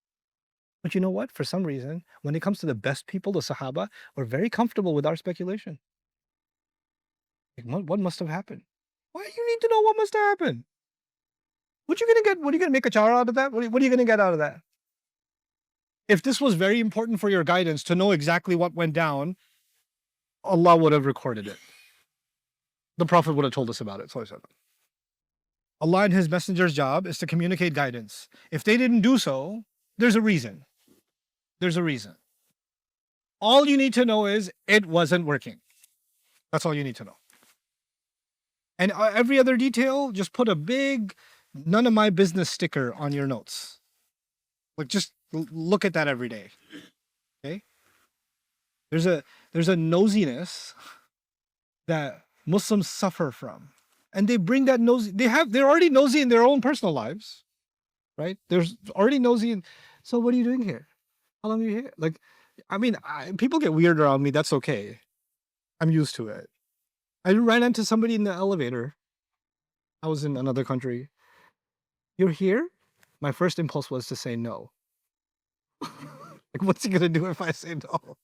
But you know what? For some reason, when it comes to the best people, the Sahaba, we're very comfortable with our speculation. Like, what must have happened? Why do you need to know what must have happened? What are you going to make a chara out of that? What are you going to get out of that? If this was very important for your guidance to know exactly what went down, Allah would have recorded it. The Prophet would have told us about it. Allah and his messenger's job is to communicate guidance. If they didn't do so, there's a reason. There's a reason. All you need to know is it wasn't working. That's all you need to know. And every other detail, just put a big none of my business sticker on your notes. Like just look at that every day. Okay? There's a nosiness that Muslims suffer from. And they bring that nosy, they're already nosy in their own personal lives. Right? There's already nosy so what are you doing here? How long are you here? Like, I mean, people get weird around me, that's okay. I'm used to it. I ran into somebody in the elevator. I was in another country. You're here? My first impulse was to say no. Like, what's he gonna do if I say no?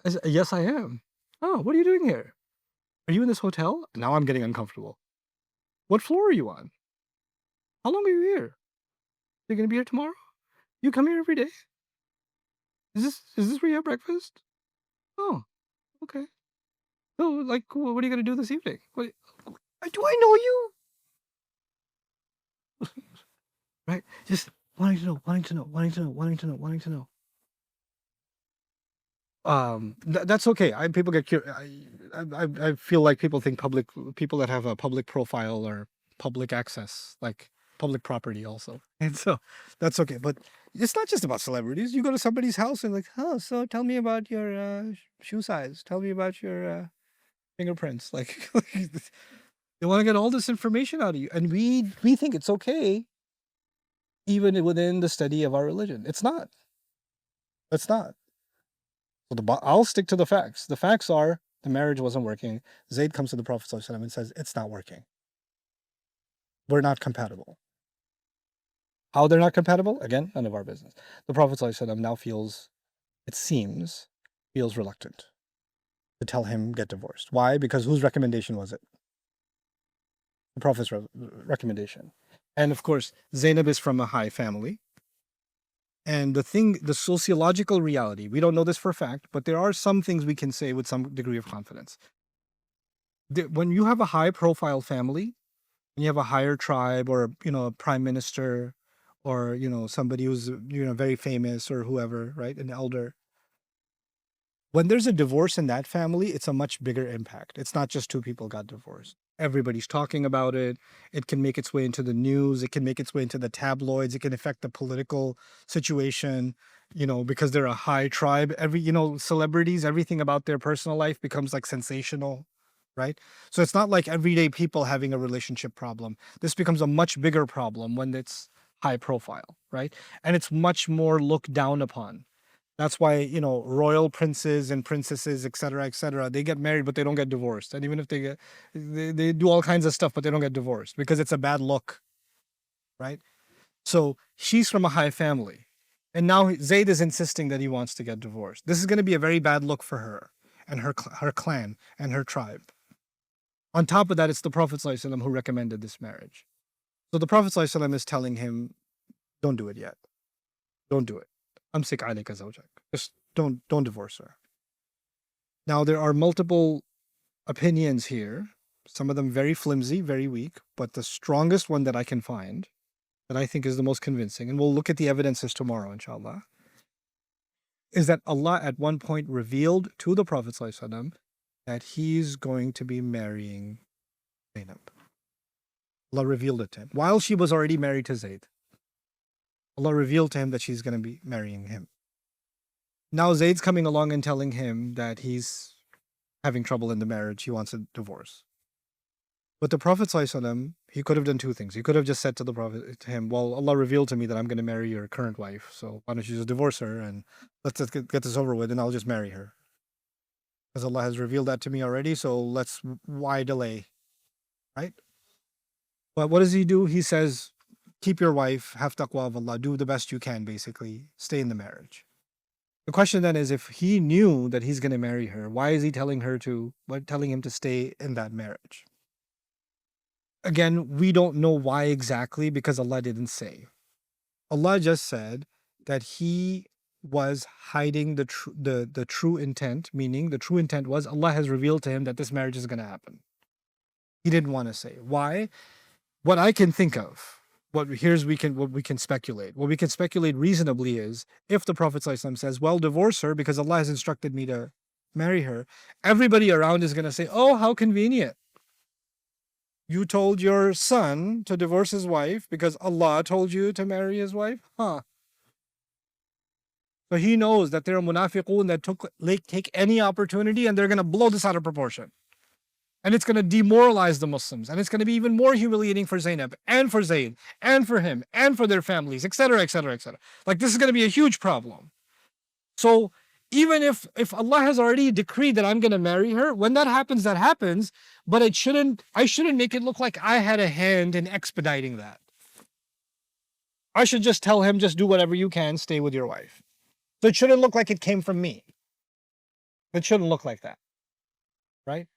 I said, yes, I am. Oh, what are you doing here? Are you in this hotel? Now I'm getting uncomfortable. What floor are you on? How long are you here? You're gonna be here tomorrow? You come here every day? Is this where you have breakfast? Oh, okay. So, like, what are you gonna do this evening? Do I know you? Right? Just wanting to know. That's okay. People get I feel like people think people that have a public profile or public access, like public property also. And so that's okay. But it's not just about celebrities. You go to somebody's house and like, oh, so tell me about your shoe size. Tell me about your fingerprints. Like they want to get all this information out of you. And we think it's okay even within the study of our religion. It's not. It's not. So I'll stick to the facts. The facts are the marriage wasn't working. Zayd comes to the Prophet ﷺ and says, it's not working. We're not compatible. How they're not compatible? Again, none of our business. The Prophet ﷺ now feels reluctant to tell him get divorced. Why? Because whose recommendation was it? The Prophet's recommendation. And of course, Zainab is from a high family. And the sociological reality, we don't know this for a fact, but there are some things we can say with some degree of confidence. When you have a high profile family, when you have a higher tribe or, a prime minister or, somebody who's, very famous or whoever, right? An elder. When there's a divorce in that family, it's a much bigger impact. It's not just two people got divorced. Everybody's talking about it. It can make its way into the news. It can make its way into the tabloids. It can affect the political situation, because they're a high tribe. Celebrities, everything about their personal life becomes like sensational, right? So it's not like everyday people having a relationship problem. This becomes a much bigger problem when it's high profile, right? And it's much more looked down upon. That's why, royal princes and princesses, et cetera, they get married, but they don't get divorced. And even if they do all kinds of stuff, but they don't get divorced because it's a bad look, right? So she's from a high family. And now Zayd is insisting that he wants to get divorced. This is going to be a very bad look for her and her clan and her tribe. On top of that, it's the Prophet ﷺ who recommended this marriage. So the Prophet ﷺ is telling him, don't do it yet. Don't do it. Amsik alayka zawjak. Just don't divorce her. Now there are multiple opinions here, some of them very flimsy, very weak, but the strongest one that I can find, that I think is the most convincing, and we'll look at the evidences tomorrow, inshallah, is that Allah at one point revealed to the Prophet ﷺ that he's going to be marrying Zainab. Allah revealed it to him while she was already married to Zayd. Allah revealed to him that she's going to be marrying him. Now Zayd's coming along and telling him that he's having trouble in the marriage. He wants a divorce. But the Prophet ﷺ, he could have done two things. He could have just said to to him, well, Allah revealed to me that I'm going to marry your current wife. So why don't you just divorce her and let's get this over with and I'll just marry her. Because Allah has revealed that to me already. So why delay? Right? But what does he do? He says, keep your wife, have taqwa of Allah, do the best you can, basically, stay in the marriage. The question then is, if he knew that he's going to marry her, why is he telling him to stay in that marriage? Again, we don't know why exactly because Allah didn't say. Allah just said that he was hiding the true intent, meaning the true intent was Allah has revealed to him that this marriage is going to happen. He didn't want to say. Why? What I can think of, what we can speculate. What we can speculate reasonably is if the Prophet ﷺ says, well, divorce her because Allah has instructed me to marry her, everybody around is going to say, oh, how convenient. You told your son to divorce his wife because Allah told you to marry his wife? Huh. So he knows that there are munafiqun that take any opportunity and they're going to blow this out of proportion. And it's going to demoralize the Muslims. And it's going to be even more humiliating for Zainab and for Zayd and for him and for their families, etc., etc., etc. Like this is going to be a huge problem. So even if Allah has already decreed that I'm going to marry her, when that happens, but I shouldn't make it look like I had a hand in expediting that. I should just tell him, just do whatever you can, stay with your wife. So it shouldn't look like it came from me. It shouldn't look like that. Right?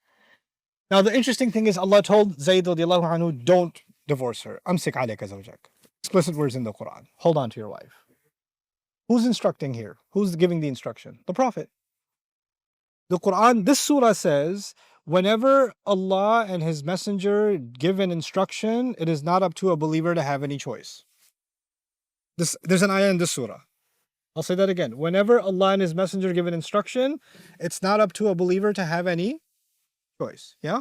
Now, the interesting thing is Allah told Zayd radiallahu anhu, don't divorce her. Amsik alayka zawjak. Explicit words in the Quran. Hold on to your wife. Who's instructing here? Who's giving the instruction? The Prophet. The Quran, this surah says, whenever Allah and His Messenger give an instruction, it is not up to a believer to have any choice. There's an ayah in this surah. I'll say that again. Whenever Allah and His Messenger give an instruction, it's not up to a believer to have any choice. Yeah?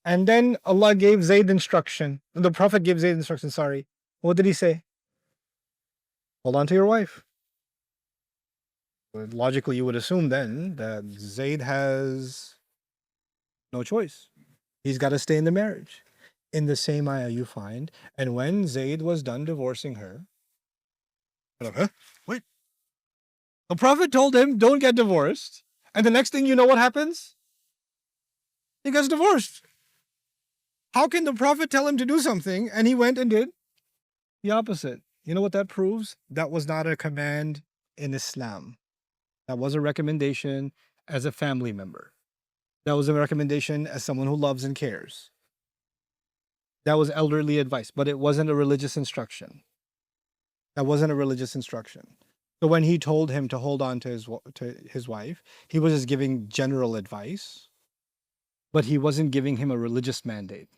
And then Allah gave Zayd instruction. The Prophet gave Zayd instruction, sorry. What did he say? Hold on to your wife. Logically, you would assume then that Zayd has no choice. He's got to stay in the marriage. In the same ayah you find, and when Zayd was done divorcing her, like, huh? Wait. The Prophet told him, don't get divorced. And the next thing you know what happens? He gets divorced. How can the Prophet tell him to do something and he went and did the opposite? You know what that proves? That was not a command in Islam. That was a recommendation as a family member. That was a recommendation as someone who loves and cares. That was elderly advice, but it wasn't a religious instruction. That wasn't a religious instruction. So when he told him to hold on to his wife, he was just giving general advice, but he wasn't giving him a religious mandate.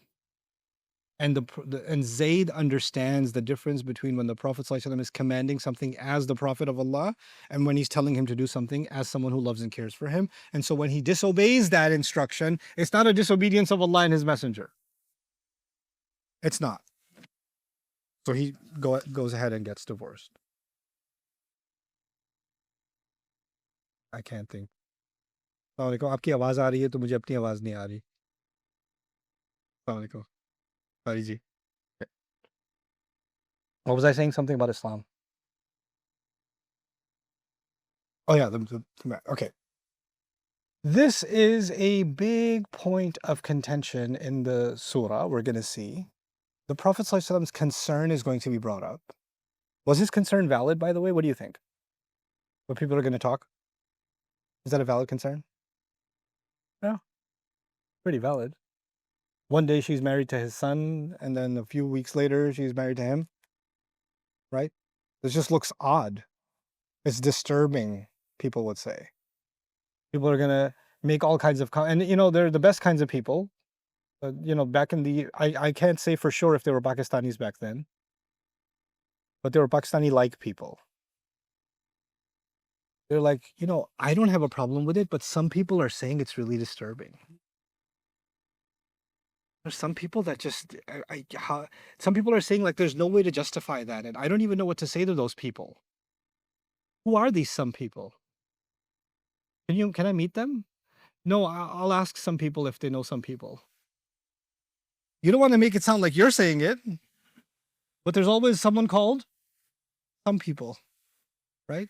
And Zayd understands the difference between when the Prophet ﷺ is commanding something as the Prophet of Allah and when he's telling him to do something as someone who loves and cares for him. And so when he disobeys that instruction, it's not a disobedience of Allah and His Messenger. It's not. So he goes ahead and gets divorced. I can't think. अस्सलाम वालेकुम, आपकी आवाज़ आ रही है तो मुझे अपनी आवाज़ नहीं आ रही. अस्सलाम वालेकुम. Sorry ji. What was I saying? Something about Islam. Oh yeah, okay. This is a big point of contention in the surah we're going to see. The Prophet ﷺ's concern is going to be brought up. Was his concern valid, by the way? What do you think? What people are going to talk? Is that a valid concern? Yeah, pretty valid. One day she's married to his son, and then a few weeks later she's married to him. Right? This just looks odd. It's disturbing, people would say. People are going to make all kinds of... And, you know, they're the best kinds of people. You know, back in the... I can't say for sure if they were Pakistanis back then. But they were Pakistani-like people. They're like, you know, I don't have a problem with it, but some people are saying it's really disturbing. There's some people that just... some people are saying, like, there's no way to justify that. And I don't even know what to say to those people. Who are these some people? Can I meet them? No, I'll ask some people if they know some people. You don't want to make it sound like you're saying it, but there's always someone called some people, right?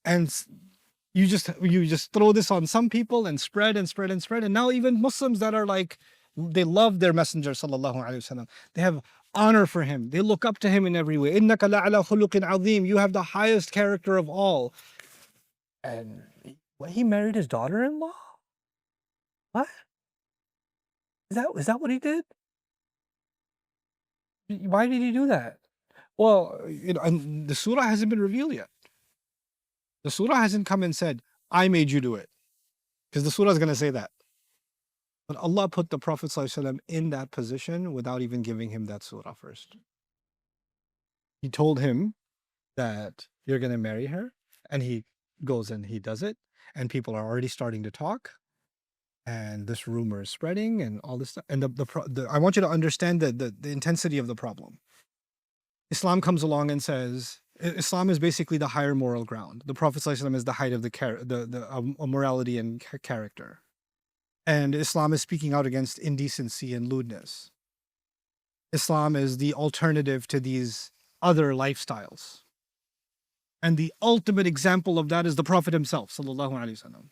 And you just throw this on some people and spread and spread and spread. And now even Muslims that are like, they love their messenger, sallallahu alaihi wasallam. They have honor for him. They look up to him in every way. Innaka la'ala khuluqin azim. You have the highest character of all. And he married his daughter-in-law? What? Is that what he did? Why did he do that? Well, you know, and the surah hasn't been revealed yet. The surah hasn't come and said, I made you do it. Because the surah is going to say that. But Allah put the Prophet ﷺ in that position without even giving him that surah first. He told him that you're going to marry her. And he goes and he does it. And people are already starting to talk. And this rumor is spreading and all this stuff. And I want you to understand the intensity of the problem. Islam comes along and says, Islam is basically the higher moral ground. The Prophet ﷺ is the height of the morality and character. And Islam is speaking out against indecency and lewdness. Islam is the alternative to these other lifestyles. And the ultimate example of that is the Prophet himself, sallallahu alaihi wasallam.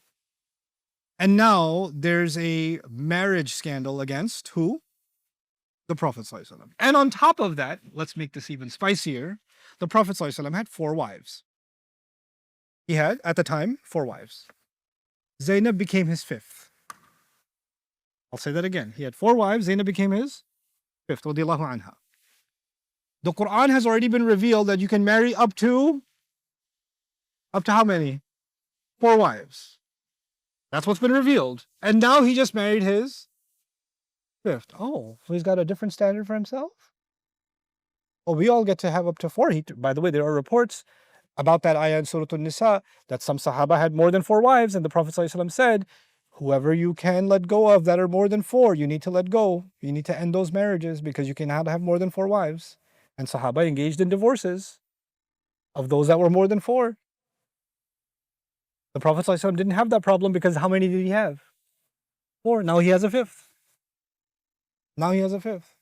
And now there's a marriage scandal against who? The Prophet ﷺ. And on top of that, let's make this even spicier, the Prophet ﷺ had 4 wives. He had, at the time, 4 wives. Zainab became his 5th. I'll say that again. He had 4 wives, Zainab became his 5th, radiyallahu anha. The Quran has already been revealed that you can marry up to how many? 4 wives. That's what's been revealed. And now he just married his 5th. Oh, so he's got a different standard for himself? Well, we all get to have up to 4. By the way, there are reports about that ayah in Surah An-Nisa, that some Sahaba had more than 4 wives, and the Prophet ﷺ said, whoever you can let go of that are more than 4, you need to let go. You need to end those marriages because you cannot have more than 4 wives. And Sahaba engaged in divorces of those that were more than 4. The Prophet ﷺ didn't have that problem because how many did he have? 4. Now he has a 5th. Now he has a 5th.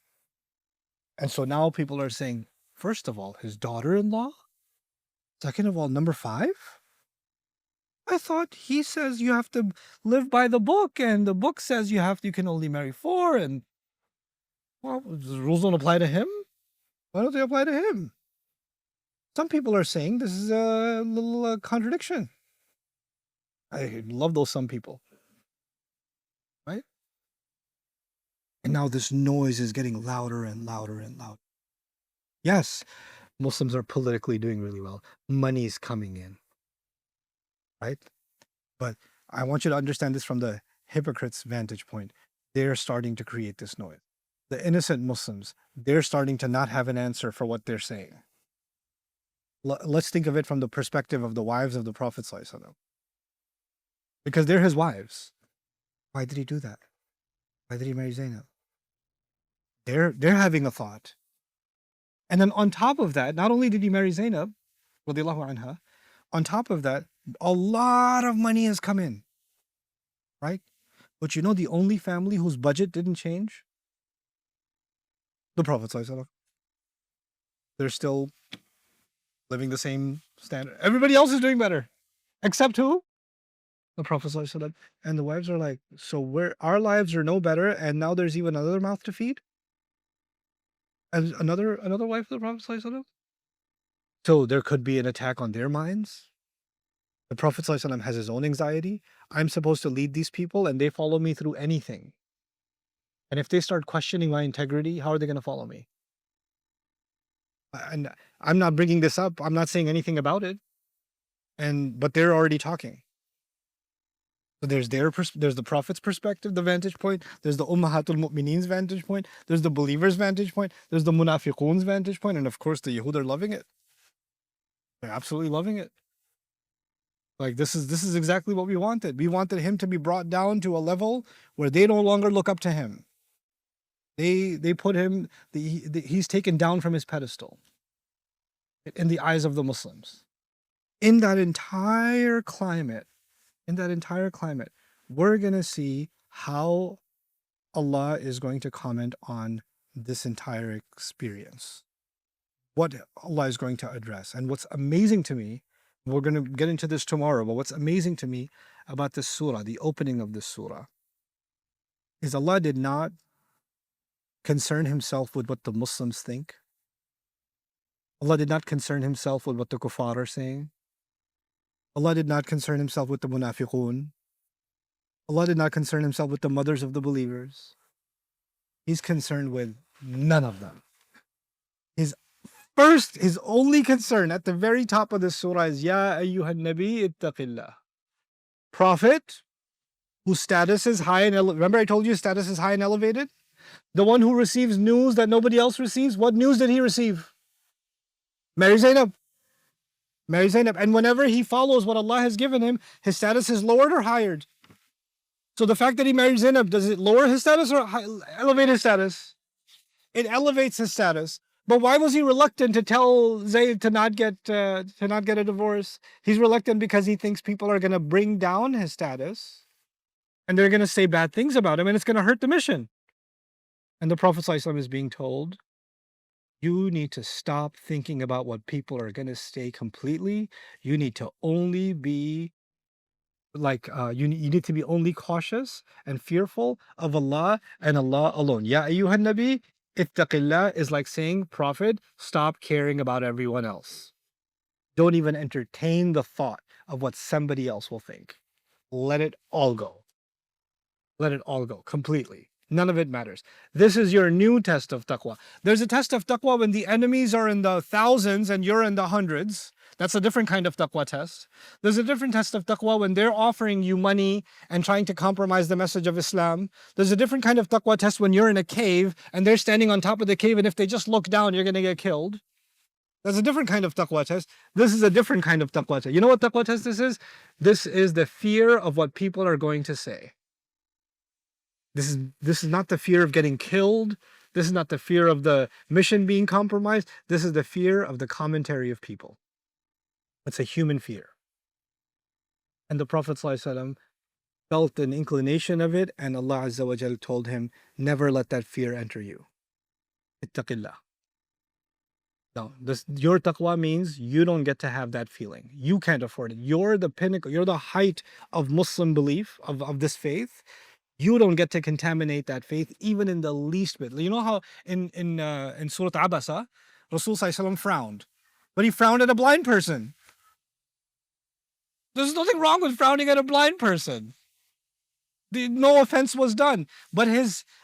And so now people are saying, first of all, his daughter-in-law? Second of all, number 5? I thought he says you have to live by the book, and the book says you can only marry 4, and well, the rules don't apply to him. Why don't they apply to him? Some people are saying this is a little contradiction. I love those some people, right? And now this noise is getting louder and louder and louder. Yes, Muslims are politically doing really well. Money's coming in, right? But I want you to understand this from the hypocrites' vantage point. They're starting to create this noise. The innocent Muslims, they're starting to not have an answer for what they're saying. Let's think of it from the perspective of the wives of the Prophet ﷺ. Because they're his wives. Why did he do that? Why did he marry Zainab? They're having a thought. And then on top of that, not only did he marry Zainab, radiyallahu anha, on top of that, a lot of money has come in, right? But you know the only family whose budget didn't change? The Prophet ﷺ. They're still living the same standard. Everybody else is doing better. Except who? The Prophet ﷺ. And the wives are like, so our lives are no better, and now there's even another mouth to feed? And another wife of the Prophet ﷺ? So there could be an attack on their minds. The Prophet ﷺ has his own anxiety. I'm supposed to lead these people, and they follow me through anything. And if they start questioning my integrity, how are they going to follow me? And I'm not bringing this up. I'm not saying anything about it. But they're already talking. So there's the Prophet's perspective, the vantage point. There's the Ummahatul Mu'mineen's vantage point. There's the believers' vantage point. There's the Munafiqun's vantage point. And of course, the Yahud are loving it. They're absolutely loving it. Like this is exactly what we wanted. We wanted him to be brought down to a level where they no longer look up to him. They put him, he's taken down from his pedestal in the eyes of the Muslims. In that entire climate, we're going to see how Allah is going to comment on this entire experience. What Allah is going to address. And what's amazing to me, we're going to get into this tomorrow, but what's amazing to me about this surah, the opening of this surah, is Allah did not concern himself with what the Muslims think. Allah did not concern himself with what the kuffar are saying. Allah did not concern himself with the munafiqun. Allah did not concern himself with the mothers of the believers. He's concerned with none of them. His only concern at the very top of this surah is, Ya ayyuhan nabi ittaqillah. Prophet, whose status is high and elevated. Remember I told you his status is high and elevated? The one who receives news that nobody else receives. What news did he receive? Marry Zainab. And whenever he follows what Allah has given him, his status is lowered or higher. So the fact that he married Zainab, does it lower his status or elevate his status? It elevates his status. But why was he reluctant to tell Zayd to not get a divorce? He's reluctant because he thinks people are going to bring down his status, and they're going to say bad things about him, and it's going to hurt the mission. And the Prophet ﷺ is being told, you need to stop thinking about what people are going to say completely. You need to only be you need to be only cautious and fearful of Allah and Allah alone. Ya ayyuhan nabi ittaqillah is like saying, Prophet, stop caring about everyone else. Don't even entertain the thought of what somebody else will think. Let it all go. Let it all go completely. None of it matters. This is your new test of taqwa. There's a test of taqwa when the enemies are in the thousands and you're in the hundreds. That's a different kind of taqwa test. There's a different test of taqwa when they're offering you money and trying to compromise the message of Islam. There's a different kind of taqwa test when you're in a cave and they're standing on top of the cave, and if they just look down, you're going to get killed. That's a different kind of taqwa test. This is a different kind of taqwa test. You know what taqwa test this is? This is the fear of what people are going to say. This is not the fear of getting killed. This is not the fear of the mission being compromised. This is the fear of the commentary of people. It's a human fear. And the Prophet ﷺ felt an inclination of it, and Allah Azza wa Jal told him, never let that fear enter you. Ittaqillah. No, your taqwa means you don't get to have that feeling. You can't afford it. You're the pinnacle, you're the height of Muslim belief, of this faith. You don't get to contaminate that faith even in the least bit. You know how in Surah Abasa, Rasul Sallallahu Alaihi Wasallam frowned, but he frowned at a blind person. There's nothing wrong with frowning at a blind person. No offense was done, but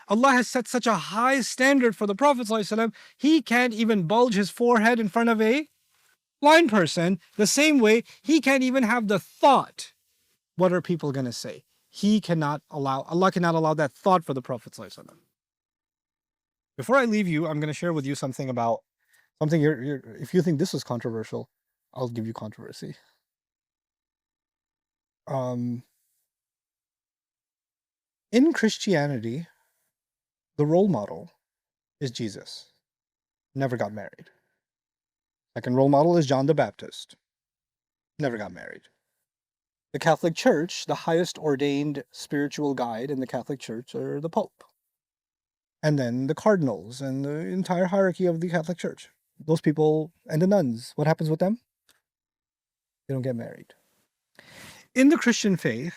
Allah has set such a high standard for the Prophet ﷺ, he can't even bulge his forehead in front of a blind person. The same way, he can't even have the thought, what are people going to say? Allah cannot allow that thought for the Prophet ﷺ. Before I leave you, I'm going to share with you something about something if you think this is controversial, I'll give you controversy. In Christianity, the role model is Jesus. Never got married. Second role model is John the Baptist. Never got married. The Catholic Church, the highest ordained spiritual guide in the Catholic Church are the Pope. And then the cardinals and the entire hierarchy of the Catholic Church. Those people and the nuns, what happens with them? They don't get married. In the Christian faith,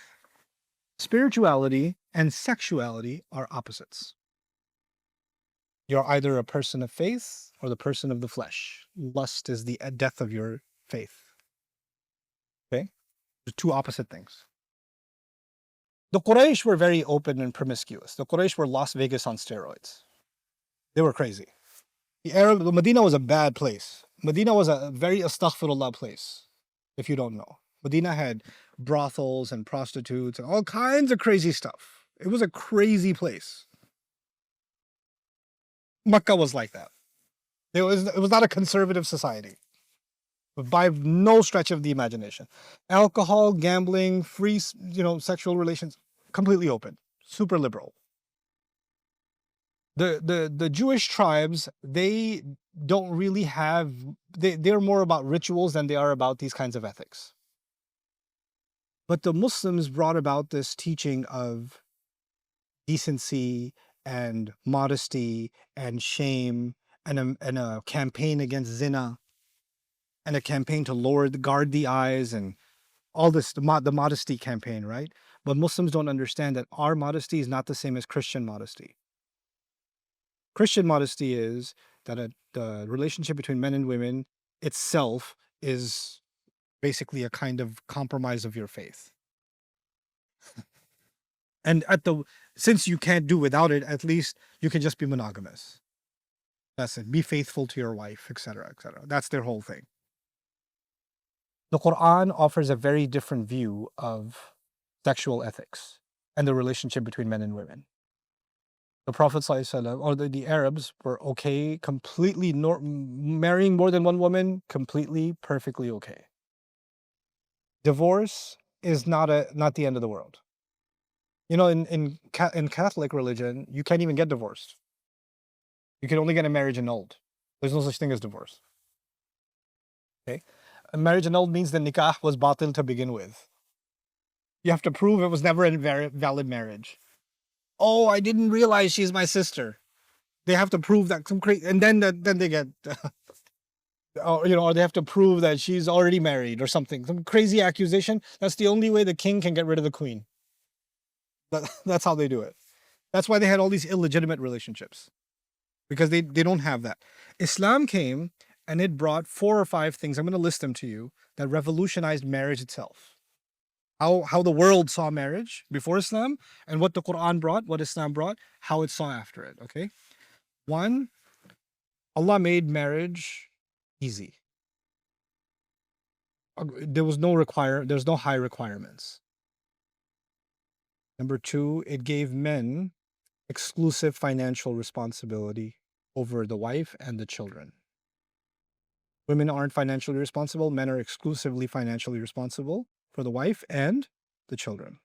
spirituality and sexuality are opposites. You're either a person of faith or the person of the flesh. Lust is the death of your faith. Okay? They're two opposite things. The Quraysh were very open and promiscuous. The Quraysh were Las Vegas on steroids. They were crazy. Medina was a bad place. Medina was a very astaghfirullah place, if you don't know. Medina had brothels and prostitutes and all kinds of crazy stuff. It was a crazy place. Makkah was like that. It was not a conservative society, but by no stretch of the imagination. Alcohol, gambling, free, sexual relations, completely open, super liberal. The Jewish tribes, they don't really have, they're more about rituals than they are about these kinds of ethics. But the Muslims brought about this teaching of decency and modesty and shame and a campaign against zina and a campaign to guard the eyes and all this, the modesty campaign, right? But Muslims don't understand that our modesty is not the same as Christian modesty. Christian modesty is that the relationship between men and women itself is basically a kind of compromise of your faith. And since you can't do without it, at least you can just be monogamous. That's it. Be faithful to your wife, etc., etc. That's their whole thing. The Quran offers a very different view of sexual ethics and the relationship between men and women. The Prophet ﷺ, or the Arabs, were okay, completely marrying more than one woman, completely, perfectly okay. Divorce is not the end of the world. In Catholic religion, you can't even get divorced. You can only get a marriage annulled. There's no such thing as divorce. Okay? A marriage annulled means the nikah was batil to begin with. You have to prove it was never a valid marriage. Oh, I didn't realize she's my sister. They have to prove that and then they get, or they have to prove that she's already married or something. Some crazy accusation. That's the only way the king can get rid of the queen. That's how they do it. That's why they had all these illegitimate relationships, because they don't have that. Islam came and it brought 4 or 5 things. I'm going to list them to you that revolutionized marriage itself. How the world saw marriage before Islam and what the Quran brought, what Islam brought, how it saw after it. Okay. 1, Allah made marriage easy. There's no high requirements. Number 2, it gave men exclusive financial responsibility over the wife and the children. Women aren't financially responsible. Men are exclusively financially responsible for the wife and the children.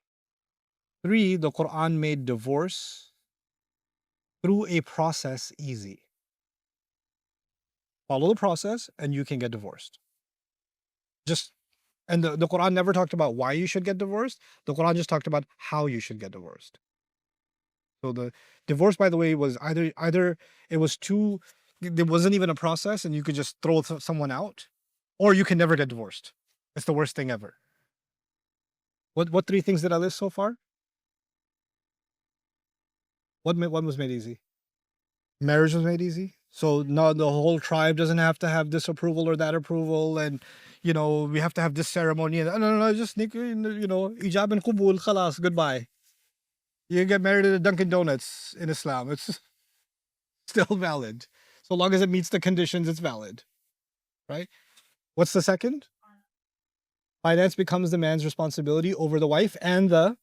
3, the Quran made divorce through a process easy. Follow the process and you can get divorced. And the Quran never talked about why you should get divorced. The Quran just talked about how you should get divorced. So the divorce, by the way, was either it was too, there wasn't even a process and you could just throw someone out, or you can never get divorced. It's the worst thing ever. What 3 things did I list so far? What was made easy? Marriage was made easy. So now the whole tribe doesn't have to have this approval or that approval, and we have to have this ceremony. And no, just ijab and qubul, khalas, goodbye. You get married at a Dunkin' Donuts in Islam. It's still valid. So long as it meets the conditions, it's valid. Right? What's the second? Finance becomes the man's responsibility over the wife and the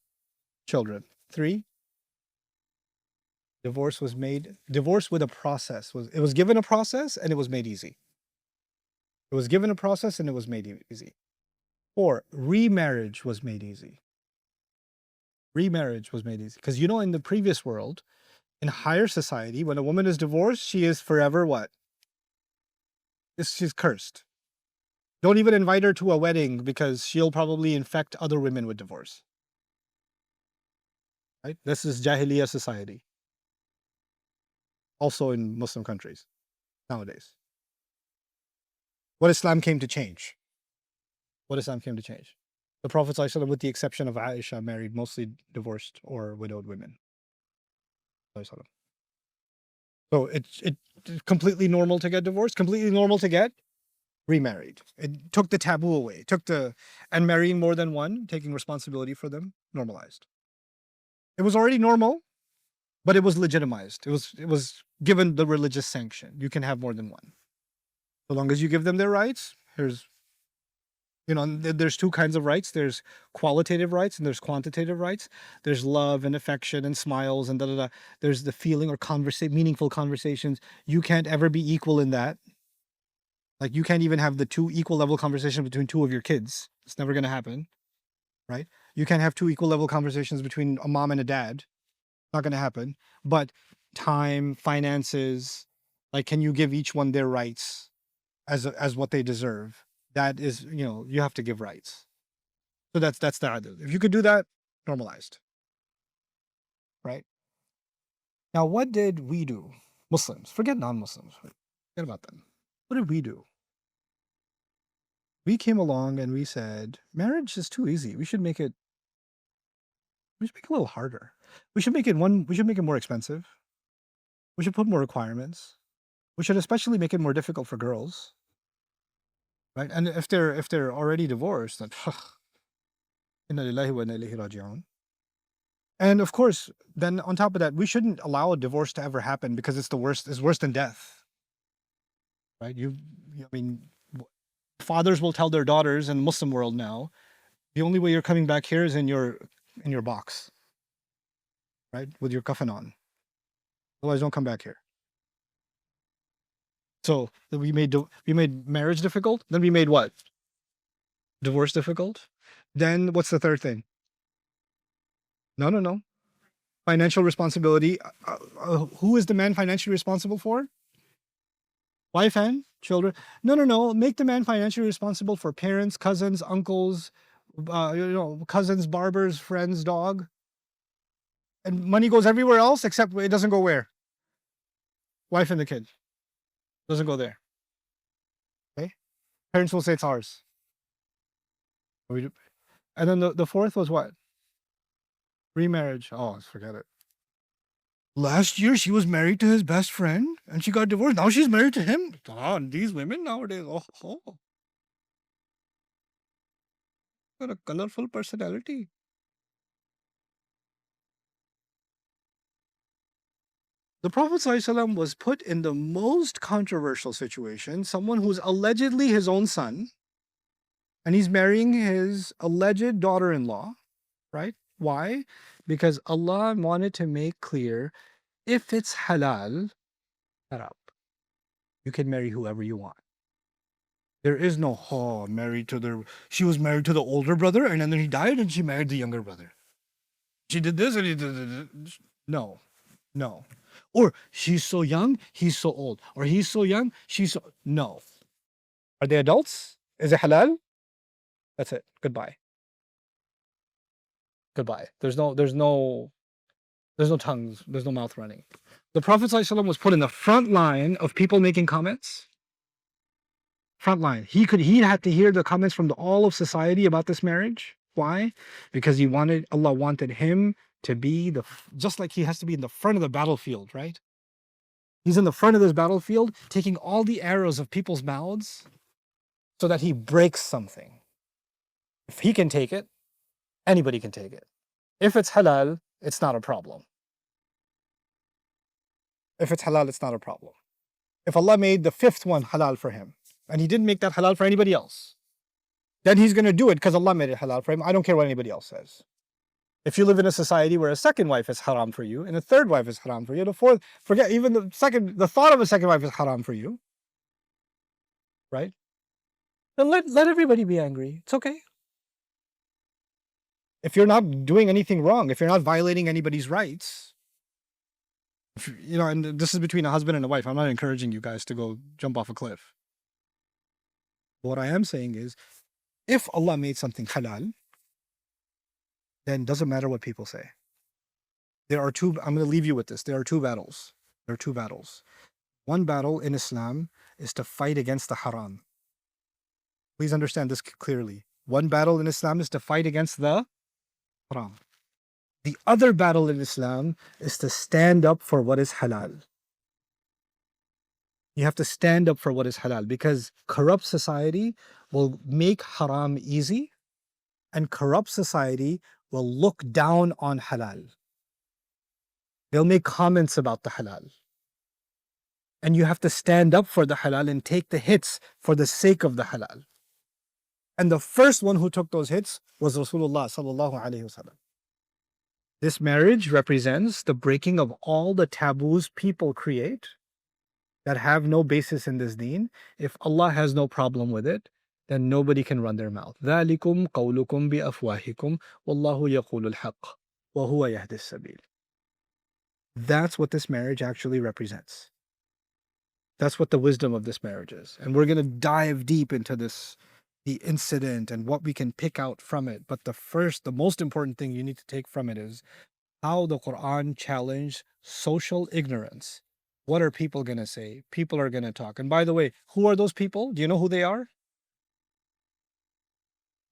children. 3, divorce with a process. It was given a process and it was made easy. It was given a process and it was made easy. 4, remarriage was made easy. Remarriage was made easy. Because in the previous world, in higher society, when a woman is divorced, she is forever what? She's cursed. Don't even invite her to a wedding because she'll probably infect other women with divorce. Right? This is Jahiliyyah society. Also in Muslim countries nowadays. What Islam came to change. The Prophet ﷺ, with the exception of Aisha, married mostly divorced or widowed women. So it's completely normal to get divorced, completely normal to get remarried. It took the taboo away, and marrying more than one, taking responsibility for them, normalized. It was already normal, but it was legitimized. It was given the religious sanction. You can have more than one. So long as you give them their rights, there's 2 kinds of rights. There's qualitative rights and there's quantitative rights. There's love and affection and smiles and da-da-da. There's the feeling or meaningful conversations. You can't ever be equal in that. Like you can't even have the 2 equal level conversations between 2 of your kids. It's never going to happen, right? You can't have 2 equal level conversations between a mom and a dad. Not going to happen. But time, finances, like can you give each one their rights as what they deserve? That is, you have to give rights. So that's the adl. If you could do that, normalized. Right? Now, what did we do? Muslims, forget non-Muslims. Forget about them. What did we do? We came along and we said, marriage is too easy. We should make it a little harder. We should make it more expensive. We should put more requirements. We should especially make it more difficult for girls. Right? And if they're already divorced, then inna lillahi wa inna ilayhi raji'un. And of course, then on top of that, we shouldn't allow a divorce to ever happen because it's worse than death. Right? Fathers will tell their daughters in the Muslim world now, the only way you're coming back here is in your box. Right? With your coffin on. Otherwise, don't come back here. So we made marriage difficult. Then we made what? Divorce difficult. Then what's the third thing? No. Financial responsibility. Who is the man financially responsible for? Wife and children. No. Make the man financially responsible for parents, cousins, uncles, cousins, barbers, friends, dog. And money goes everywhere else except it doesn't go where? Wife and the kid. Doesn't go there. Okay? Parents will say it's ours. And then the fourth was what? Remarriage. Oh, forget it. Last year she was married to his best friend and she got divorced. Now she's married to him. Oh, these women nowadays. Oh. Got a colorful personality. The Prophet ﷺ was put in the most controversial situation. Someone who's allegedly his own son, and he's marrying his alleged daughter-in-law, right? Why? Because Allah wanted to make clear, if it's halal, haram, you can marry whoever you want. There is no she was married to the older brother and then he died and she married the younger brother. She did this and he did. No, no. Or she's so young, he's so old. Or he's so young, she's so. No. Are they adults? Is it halal? That's it. Goodbye. Goodbye. There's no tongues. There's no mouth running. The Prophet ﷺ was put in the front line of people making comments. Front line. He had to hear the comments from all of society about this marriage. Why? Because Allah wanted him to be just like he has to be in the front of the battlefield, right? He's in the front of this battlefield, taking all the arrows of people's mouths so that he breaks something. If he can take it, anybody can take it. If it's halal, it's not a problem. If it's halal, it's not a problem. If Allah made the fifth one halal for him, and he didn't make that halal for anybody else, then he's going to do it because Allah made it halal for him. I don't care what anybody else says. If you live in a society where a second wife is haram for you, and a third wife is haram for you, the fourth, forget even the thought of a second wife is haram for you, right? Then let everybody be angry. It's okay. If you're not doing anything wrong, if you're not violating anybody's rights, and this is between a husband and a wife. I'm not encouraging you guys to go jump off a cliff. What I am saying is, if Allah made something halal, then it doesn't matter what people say. I'm going to leave you with this. There are two battles. One battle in Islam is to fight against the haram. Please understand this clearly. One battle in Islam is to fight against the haram. The other battle in Islam is to stand up for what is halal. You have to stand up for what is halal because corrupt society will make haram easy and corrupt society will look down on halal. They'll make comments about the halal. And you have to stand up for the halal and take the hits for the sake of the halal. And the first one who took those hits was Rasulullah sallallahu alaihi wasallam. This marriage represents the breaking of all the taboos people create that have no basis in this deen. If Allah has no problem with it, then nobody can run their mouth. ذَلِكُمْ قَوْلُكُمْ بِأَفْوَاهِكُمْ وَاللَّهُ يَقُولُ الْحَقِّ وَهُوَ يَهْدِي السَّبِيلَ. That's what this marriage actually represents. That's what the wisdom of this marriage is. And we're going to dive deep into the incident and what we can pick out from it. But the most important thing you need to take from it is how the Quran challenged social ignorance. What are people going to say? People are going to talk. And by the way, who are those people? Do you know who they are?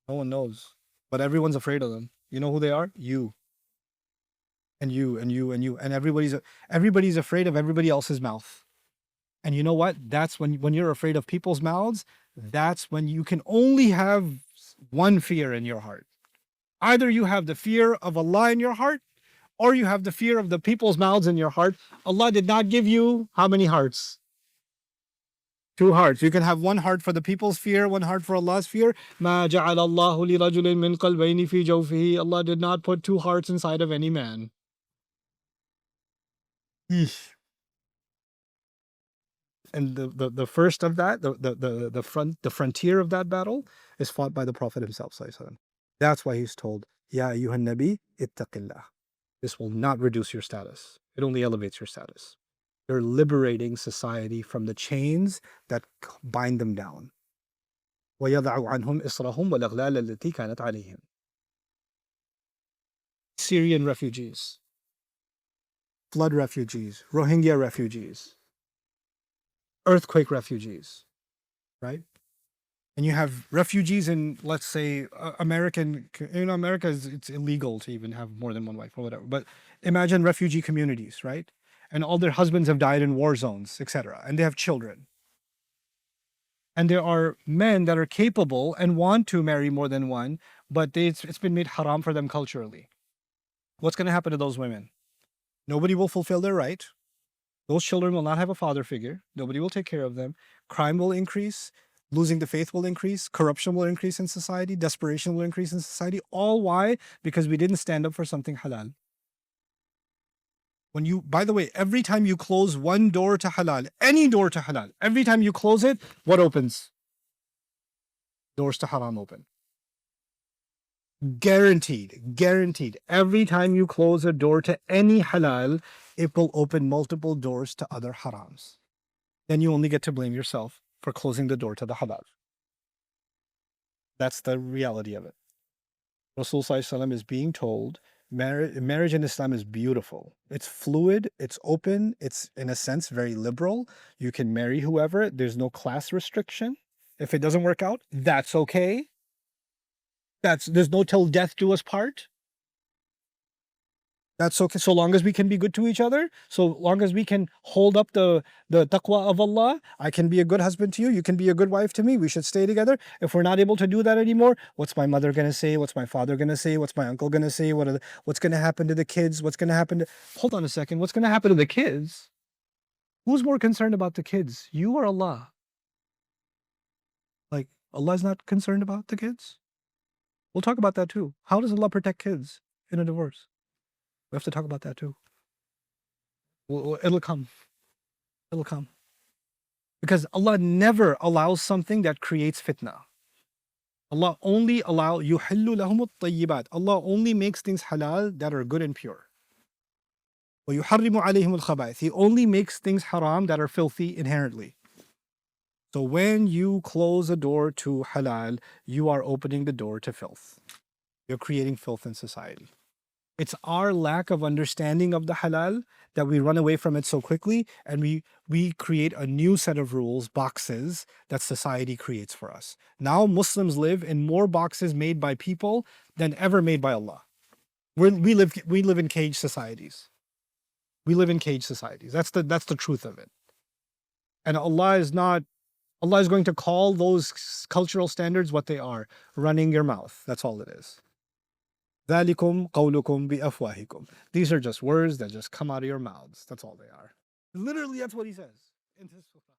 No one knows. But everyone's afraid of them. You know who they are? You. And you, and you, and you. And everybody's afraid of everybody else's mouth. And you know what? That's when you're afraid of people's mouths, that's when you can only have one fear in your heart. Either you have the fear of Allah in your heart, or you have the fear of the people's mouths in your heart. Allah did not give you how many hearts? 2 hearts. You can have 1 heart for the people's fear, 1 heart for Allah's fear. مَا جَعَلَ اللَّهُ لِرَجُلٍ مِّن قَلْبَيْنِ فِي جَوْفِهِ. Allah did not put 2 hearts inside of any man. Eesh. And the first of that, the frontier of that battle is fought by the Prophet himself. That's why he's told, Ya ayyuhan nabi ittaqillah. This will not reduce your status. It only elevates your status. You're liberating society from the chains that bind them down. وَيَضَعُ عَنْهُمْ إِصْرَهُمْ وَالْأَغْلَالَ الَّتِي كَانَتْ عَلَيْهِمْ. Syrian refugees, flood refugees, Rohingya refugees, earthquake refugees, right? And you have refugees in, let's say, America, it's illegal to even have more than 1 wife or whatever. But imagine refugee communities, right? And all their husbands have died in war zones, etc. And they have children. And there are men that are capable and want to marry more than 1, but it's been made haram for them culturally. What's going to happen to those women? Nobody will fulfill their right. Those children will not have a father figure. Nobody will take care of them. Crime will increase. Losing the faith will increase. Corruption will increase in society. Desperation will increase in society. All why? Because we didn't stand up for something halal. By the way, every time you close one door to halal, any door to halal, every time you close it, what opens? doors to haram open. Guaranteed, guaranteed. Every time you close a door to any halal, it will open multiple doors to other harams. Then you only get to blame yourself for closing the door to the halal. That's the reality of it. Rasul Sallallahu Alaihi Wasallam is being told marriage in Islam is beautiful. It's fluid, it's open, it's in a sense very liberal. You can marry whoever, there's no class restriction. If it doesn't work out, that's okay. There's no till death do us part. That's okay. So long as we can be good to each other, so long as we can hold up the taqwa of Allah, I can be a good husband to you, you can be a good wife to me, we should stay together. If we're not able to do that anymore, what's my mother going to say? What's my father going to say? What's my uncle going to say? What's going to happen to the kids? What's going to happen to... Hold on a second. What's going to happen to the kids? Who's more concerned about the kids? You or Allah? Like, Allah is not concerned about the kids? We'll talk about that too. How does Allah protect kids in a divorce? We have to talk about that too. It'll come. It'll come. Because Allah never allows something that creates fitna. Allah only yuhillu lahum at-tayyibat. Allah only makes things halal that are good and pure. وَيُحَرِّمُ عَلَيْهِمُ الْخَبَائِثِ. He only makes things haram that are filthy inherently. So when you close a door to halal, you are opening the door to filth. You're creating filth in society. It's our lack of understanding of the halal that we run away from it so quickly, and we create a new set of rules, boxes, that society creates for us. Now Muslims live in more boxes made by people than ever made by Allah. We live in cage societies. We live in cage societies. That's the truth of it. And Allah is going to call those cultural standards what they are, running your mouth. That's all it is. ذَلِكُمْ قَوْلُكُمْ بِأَفْوَاهِكُمْ. These are just words that just come out of your mouths. That's all they are. Literally, that's what he says in this surah.